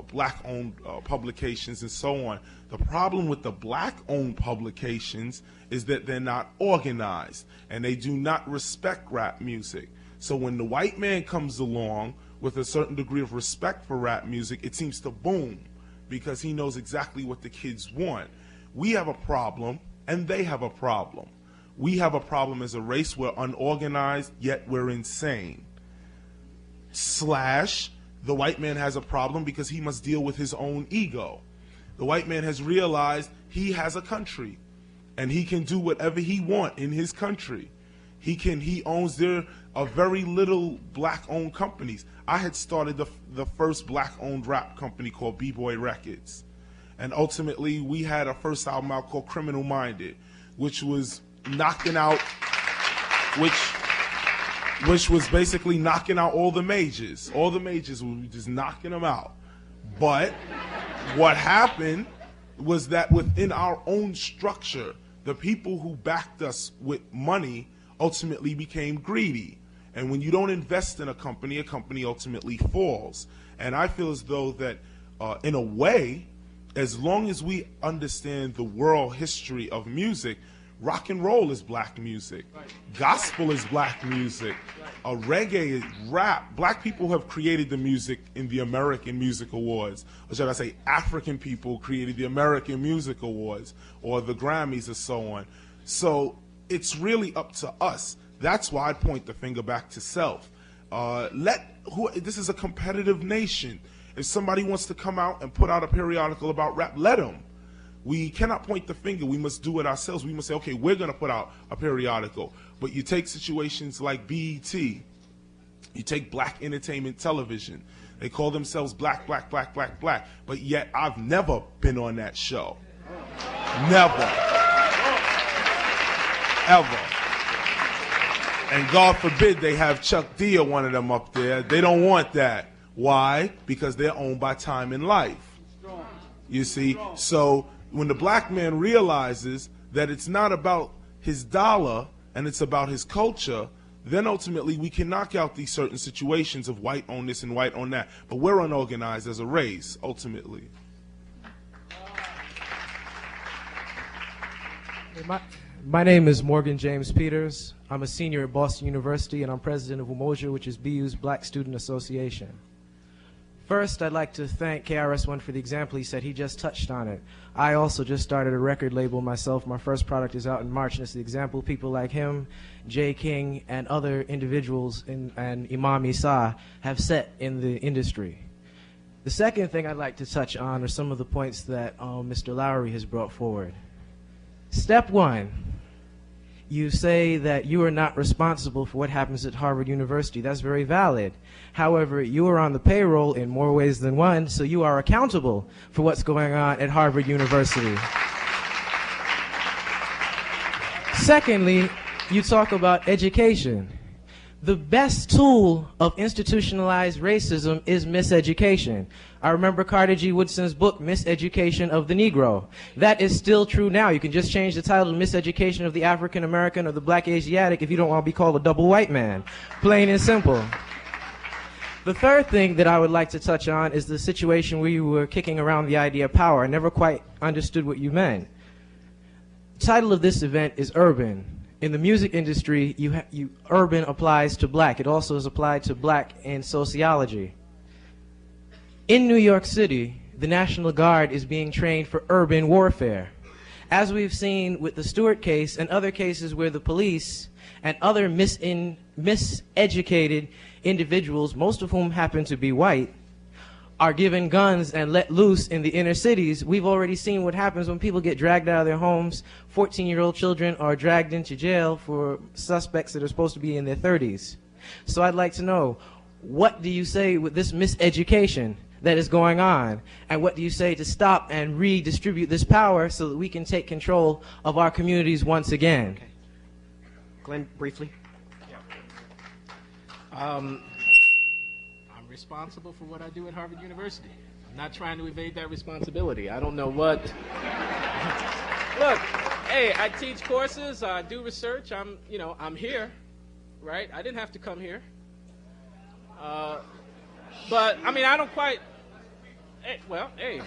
black-owned publications and so on. The problem with the black-owned publications is that they're not organized and they do not respect rap music. So when the white man comes along with a certain degree of respect for rap music, it seems to boom because he knows exactly what the kids want. We have a problem and they have a problem. We have a problem as a race. We're unorganized, yet we're insane. The white man has a problem because he must deal with his own ego. The white man has realized he has a country and he can do whatever he wants in his country. He owns very little black-owned companies. I had started the first black-owned rap company called B-Boy Records. And ultimately, we had a first album out called Criminal Minded, which was knocking out, which was basically knocking out all the majors. All the majors were just knocking them out. But what happened was that within our own structure, the people who backed us with money ultimately became greedy. And when you don't invest in a company ultimately falls. And I feel as though that, in a way, as long as we understand the world history of music, rock and roll is black music. Gospel is black music. Reggae, rap. Black people have created the music in the American Music Awards. Or should I say African people created the American Music Awards or the Grammys or so on. So it's really up to us. That's why I point the finger back to self. This is a competitive nation. If somebody wants to come out and put out a periodical about rap, let them. We cannot point the finger. We must do it ourselves. We must say, okay, we're going to put out a periodical. But you take situations like BET. You take Black Entertainment Television. They call themselves black, black, black, black, black. But yet I've never been on that show. Never. Ever. And God forbid they have Chuck D or one of them up there. They don't want that. Why? Because they're owned by Time and Life. You see? So when the black man realizes that it's not about his dollar and it's about his culture, then ultimately we can knock out these certain situations of white on this and white on that. But we're unorganized as a race, ultimately. My name is Morgan James Peters. I'm a senior at Boston University, and I'm president of Umoja, which is BU's Black Student Association. First, I'd like to thank KRS-One for the example he set. He just touched on it. I also just started a record label myself. My first product is out in March, and it's the example people like him, Jay King, and other individuals and Imam Isa have set in the industry. The second thing I'd like to touch on are some of the points that Mr. Lowry has brought forward. Step one, you say that you are not responsible for what happens at Harvard University. That's very valid. However, you are on the payroll in more ways than one, so you are accountable for what's going on at Harvard University. Secondly, you talk about education. The best tool of institutionalized racism is miseducation. I remember Carter G. Woodson's book, Miseducation of the Negro. That is still true now. You can just change the title to Miseducation of the African American or the Black Asiatic if you don't want to be called a double white man. Plain and simple. The third thing that I would like to touch on is the situation where you were kicking around the idea of power. I never quite understood what you meant. The title of this event is Urban. In the music industry, urban applies to black. It also is applied to black in sociology. In New York City, the National Guard is being trained for urban warfare. As we've seen with the Stewart case and other cases where the police and other miseducated individuals, most of whom happen to be white, are given guns and let loose in the inner cities. We've already seen what happens when people get dragged out of their homes. 14-year-old children are dragged into jail for suspects that are supposed to be in their 30s. So I'd like to know, what do you say with this miseducation that is going on? And what do you say to stop and redistribute this power so that we can take control of our communities once again? Okay. Glenn, briefly. I'm responsible for what I do at Harvard University. I'm not trying to evade that responsibility. I don't know what. Look, hey, I teach courses, I do research. I'm here, right? I didn't have to come here. But I mean, I don't quite. Hey,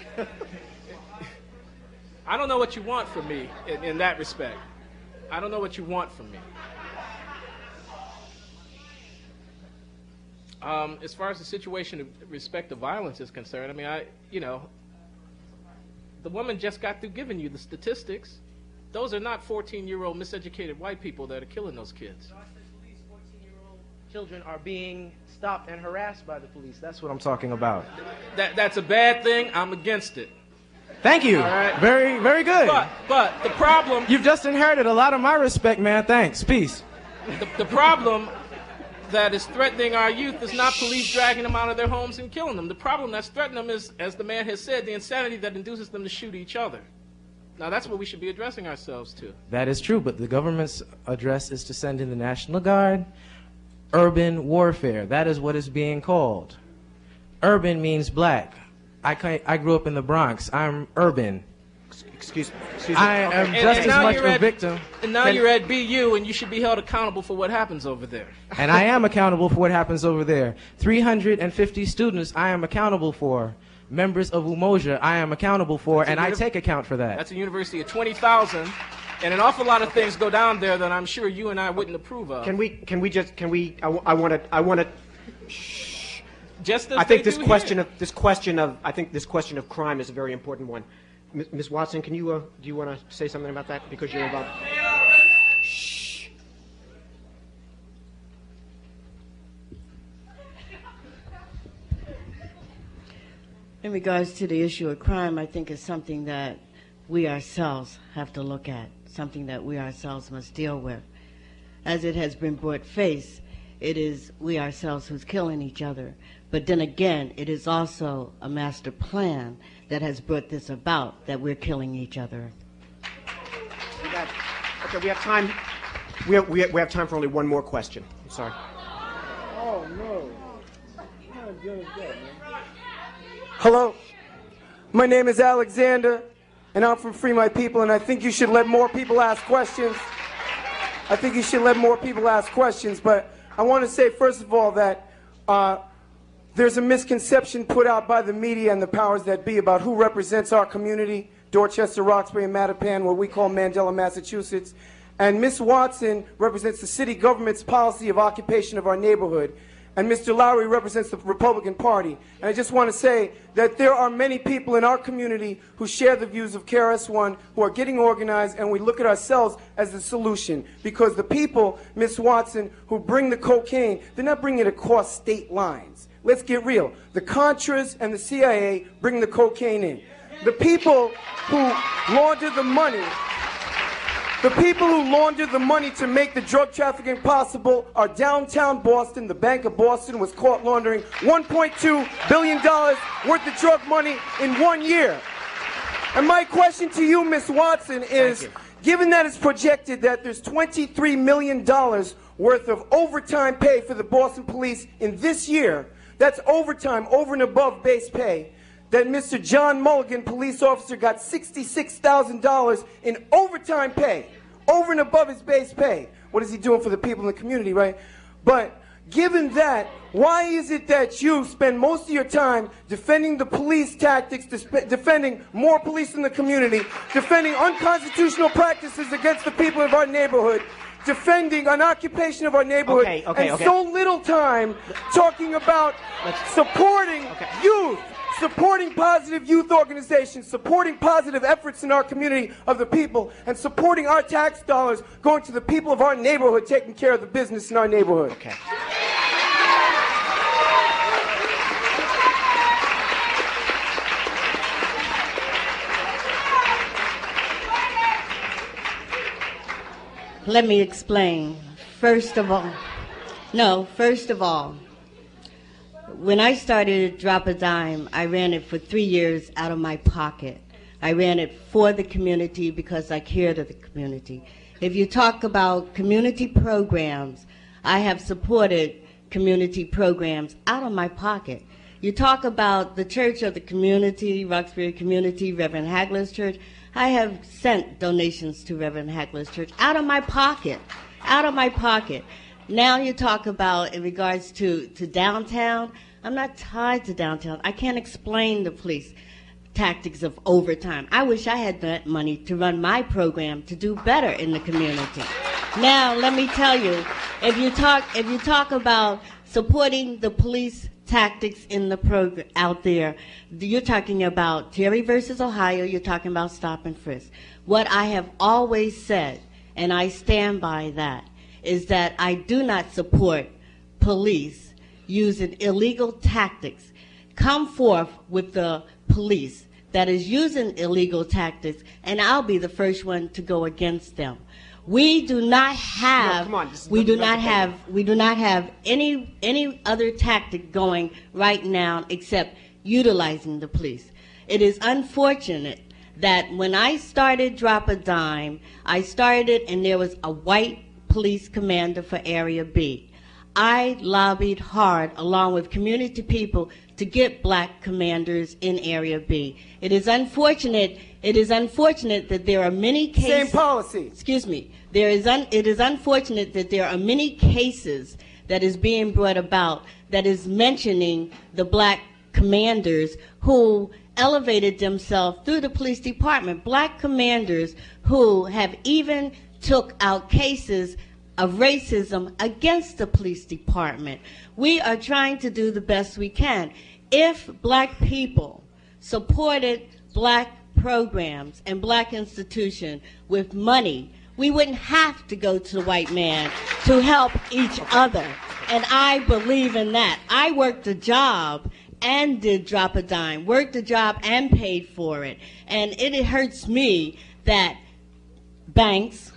I don't know what you want from me in that respect. I don't know what you want from me. As far as the situation with respect to violence is concerned, I mean, the woman just got through giving you the statistics. Those are not 14-year-old miseducated white people that are killing those kids. 14-year-old children are being stopped and harassed by the police. That's what I'm talking about. That's a bad thing. I'm against it. Thank you. All right. Very, very good. But the problem... You've just inherited a lot of my respect, man. Thanks. Peace. The problem that is threatening our youth is not police dragging them out of their homes and killing them. The problem that's threatening them is, as the man has said, the insanity that induces them to shoot each other. Now, that's what we should be addressing ourselves to. That is true, but the government's address is to send in the National Guard. Urban warfare. That is what is being called. Urban means black. I grew up in the Bronx. I'm urban. Excuse me. I am just as much a victim. And now you're at BU, and you should be held accountable for what happens over there. And I am accountable for what happens over there. 350 students I am accountable for. Members of Umoja I am accountable for, and I take account for that. That's a university of 20,000, and an awful lot of things go down there that I'm sure you and I wouldn't approve of. I want to. Just as I think this do question here. this question of crime is a very important one. Ms. Watson, do you want to say something about that because you're involved? Shh. In regards to the issue of crime, I think it's something that we ourselves have to look at, something that we ourselves must deal with. As it has been brought face, it is we ourselves who's killing each other. But then again, it is also a master plan that has brought this about, that we're killing each other. Okay, we have time. We have time for only one more question. I'm sorry. Oh, no. Hello. My name is Alexander, and I'm from Free My People, and I think you should let more people ask questions. But I want to say, first of all, that there's a misconception put out by the media and the powers that be about who represents our community, Dorchester, Roxbury, and Mattapan, what we call Mandela, Massachusetts. And Ms. Watson represents the city government's policy of occupation of our neighborhood. And Mr. Lowry represents the Republican Party. And I just want to say that there are many people in our community who share the views of KRS-One, who are getting organized, and we look at ourselves as the solution. Because the people, Ms. Watson, who bring the cocaine, they're not bringing it across state lines. Let's get real. The Contras and the CIA bring the cocaine in. The people who launder the money, to make the drug trafficking possible are downtown Boston. The Bank of Boston was caught laundering $1.2 billion worth of drug money in 1 year. And my question to you, Ms. Watson, is, given that it's projected that there's $23 million worth of overtime pay for the Boston police in this year, that's overtime over and above base pay, that Mr. John Mulligan, police officer, got $66,000 in overtime pay, over and above his base pay. What is he doing for the people in the community, right? But given that, why is it that you spend most of your time defending the police tactics, defending more police in the community, defending unconstitutional practices against the people of our neighborhood, defending an occupation of our neighborhood, so little time talking about supporting youth, supporting positive youth organizations, supporting positive efforts in our community of the people, and supporting our tax dollars going to the people of our neighborhood, taking care of the business in our neighborhood. Okay. Let me explain. First of all, when I started Drop a Dime, I ran it for 3 years out of my pocket. I ran it for the community because I cared of the community. If you talk about community programs, I have supported community programs out of my pocket. You talk about the Church of the Community, Roxbury Community, Reverend Hagler's Church. I have sent donations to Reverend Hagler's Church out of my pocket, out of my pocket. Now you talk about in regards to downtown. I'm not tied to downtown. I can't explain the police tactics of overtime. I wish I had that money to run my program to do better in the community. Now, let me tell you, if you talk about supporting the police tactics in the program out there, you're talking about Terry versus Ohio, you're talking about stop and frisk. What I have always said, and I stand by that, is that I do not support police using illegal tactics. Come forth with the police that is using illegal tactics, and I'll be the first one to go against them. We do not have any other tactic going right now except utilizing the police. It is unfortunate that when I started Drop a Dime, I started and there was a white police commander for Area B. I lobbied hard along with community people to get black commanders in Area B. It is unfortunate that there are many cases. Same policy. Excuse me. It is unfortunate that there are many cases that is being brought about that is mentioning the black commanders who elevated themselves through the police department. Black commanders who have even took out cases of racism against the police department. We are trying to do the best we can. If black people supported black programs and black institutions with money, we wouldn't have to go to the white man to help each other. And I believe in that. I worked a job and did Drop a Dime, worked a job and paid for it. And it hurts me that banks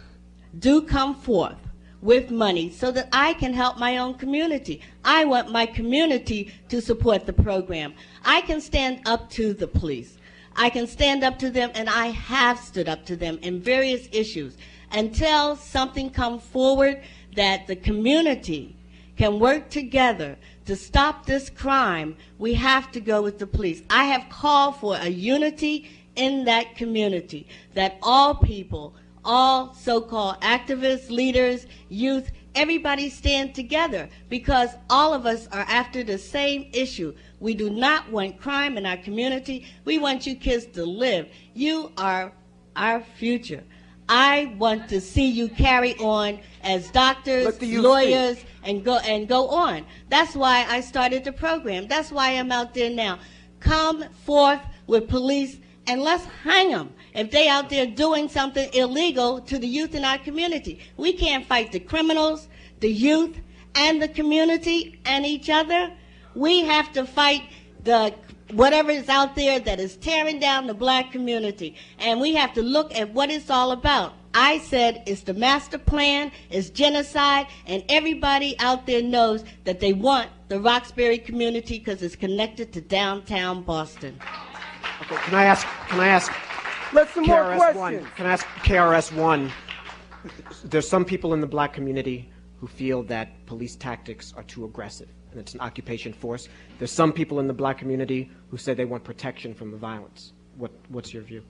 do come forth with money so that I can help my own community. I want my community to support the program. I can stand up to the police. I can stand up to them, and I have stood up to them in various issues. Until something comes forward that the community can work together to stop this crime, we have to go with the police. I have called for a unity in that community, that all people, all so-called activists, leaders, youth, everybody stand together, because all of us are after the same issue. We do not want crime in our community. We want you kids to live. You are our future. I want to see you carry on as doctors, lawyers, and go on. That's why I started the program. That's why I'm out there now. Come forth with police and let's hang them if they out there doing something illegal to the youth in our community. We can't fight the criminals, the youth, and the community and each other. We have to fight the whatever is out there that is tearing down the black community. And we have to look at what it's all about. I said it's the master plan, it's genocide, and everybody out there knows that they want the Roxbury community because it's connected to downtown Boston. Okay, can I ask Let's some more KRS-One? questions. Can I ask KRS-One? There's some people in the black community who feel that police tactics are too aggressive and it's an occupation force. There's some people in the black community who say they want protection from the violence. What's your view?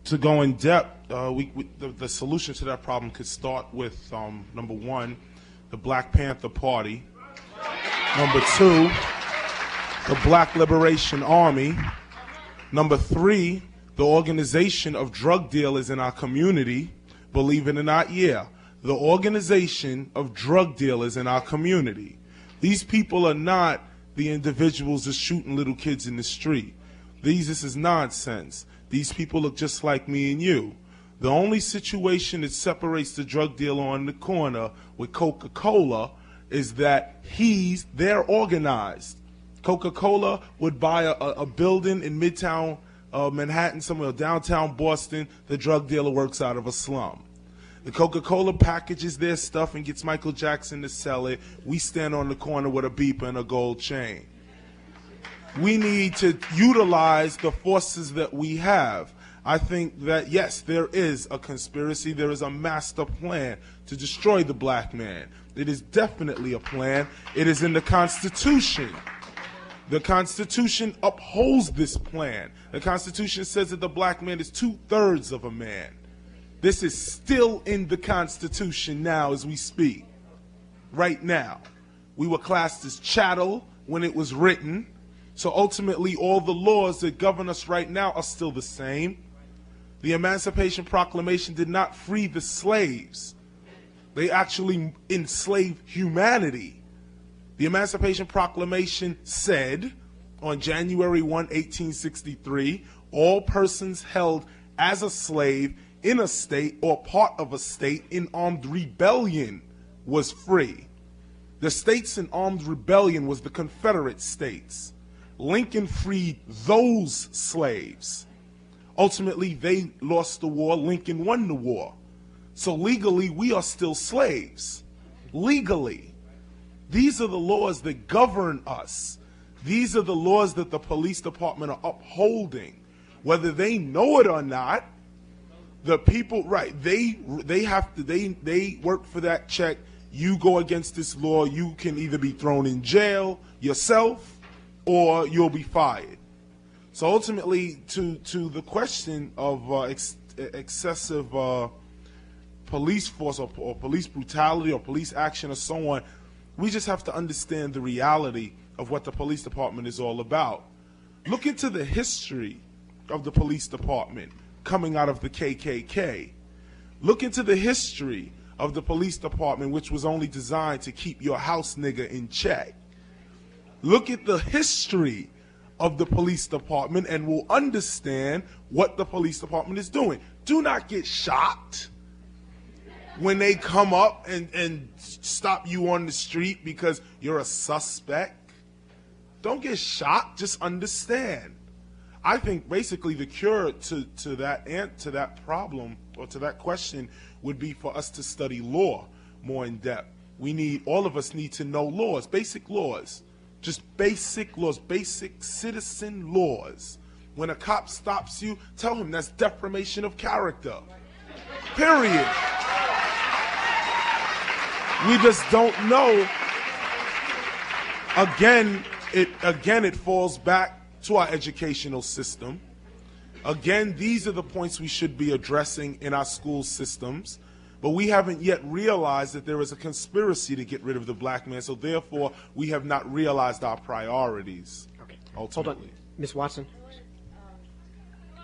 To go in depth, the solution to that problem could start with, number one, the Black Panther Party. Number two, the Black Liberation Army. Number three, the organization of drug dealers in our community. Believe it or not, yeah, the organization of drug dealers in our community. These people are not the individuals just shooting little kids in the street. This is nonsense. These people look just like me and you. The only situation that separates the drug dealer on the corner with Coca-Cola is that they're organized. Coca-Cola would buy a building in Midtown Manhattan, somewhere downtown Boston. The drug dealer works out of a slum. The Coca-Cola packages their stuff and gets Michael Jackson to sell it. We stand on the corner with a beeper and a gold chain. We need to utilize the forces that we have. I think that, yes, there is a conspiracy. There is a master plan to destroy the black man. It is definitely a plan. It is in the Constitution. The Constitution upholds this plan. The Constitution says that the black man is 2/3 of a man. This is still in the Constitution now as we speak. Right now. We were classed as chattel when it was written. So ultimately, all the laws that govern us right now are still the same. The Emancipation Proclamation did not free the slaves. They actually enslaved humanity. The Emancipation Proclamation said on January 1, 1863, all persons held as a slave in a state or part of a state in armed rebellion was free. The states in armed rebellion was the Confederate States. Lincoln freed those slaves. Ultimately, they lost the war. Lincoln won the war. So legally, we are still slaves. Legally. These are the laws that govern us. These are the laws that the police department are upholding. Whether they know it or not, the people, right, they work for that check. You go against this law, you can either be thrown in jail yourself or you'll be fired. So ultimately, to the question of excessive police force or police brutality or police action or so on, we just have to understand the reality of what the police department is all about. Look into the history of the police department coming out of the KKK. Look into the history of the police department, which was only designed to keep your house nigga in check. Look at the history of the police department and we'll understand what the police department is doing. Do not get shocked when they come up and stop you on the street because you're a suspect. Don't get shocked, just understand. I think basically the cure to that problem or to that question would be for us to study law more in depth. All of us need to know laws, basic laws. Just basic laws, basic citizen laws. When a cop stops you, tell him that's defamation of character. Period. We just don't know. Again, it falls back to our educational system. Again, these are the points we should be addressing in our school systems. But we haven't yet realized that there is a conspiracy to get rid of the black man, so therefore we have not realized our priorities. Okay. Ultimately. Hold on. Ms. Watson?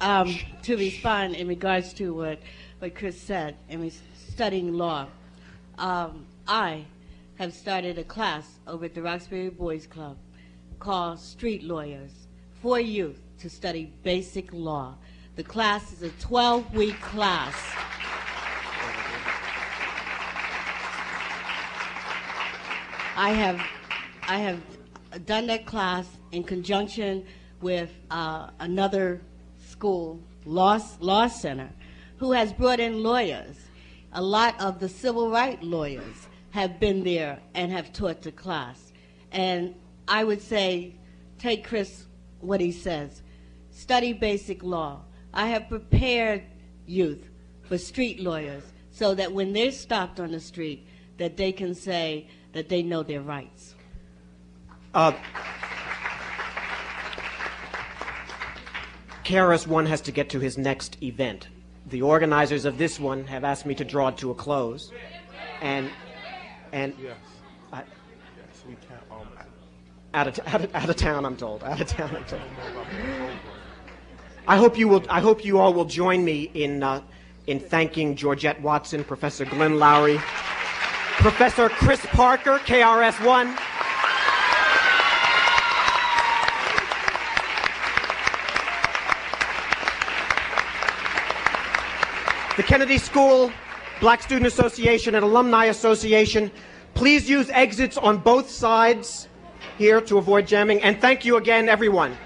To respond in regards to what Chris said, and studying law, I have started a class over at the Roxbury Boys Club called Street Lawyers for youth to study basic law. The class is a 12-week class. I have done that class in conjunction with another school, Law Center, who has brought in lawyers. A lot of the civil rights lawyers have been there and have taught the class. And I would say, take Chris, what he says, study basic law. I have prepared youth for street lawyers so that when they're stopped on the street, that they can say that they know their rights. KRS-One has to get to his next event. The organizers of this one have asked me to draw it to a close, and Yes. Yes, we can't. Out of town, I'm told. Out of town, I'm told. I hope you all will join me in thanking Georgette Watson, Professor Glenn Lowry, Professor Chris Parker, KRS-One, the Kennedy School, Black Student Association, and Alumni Association. Please use exits on both sides here to avoid jamming. And thank you again, everyone.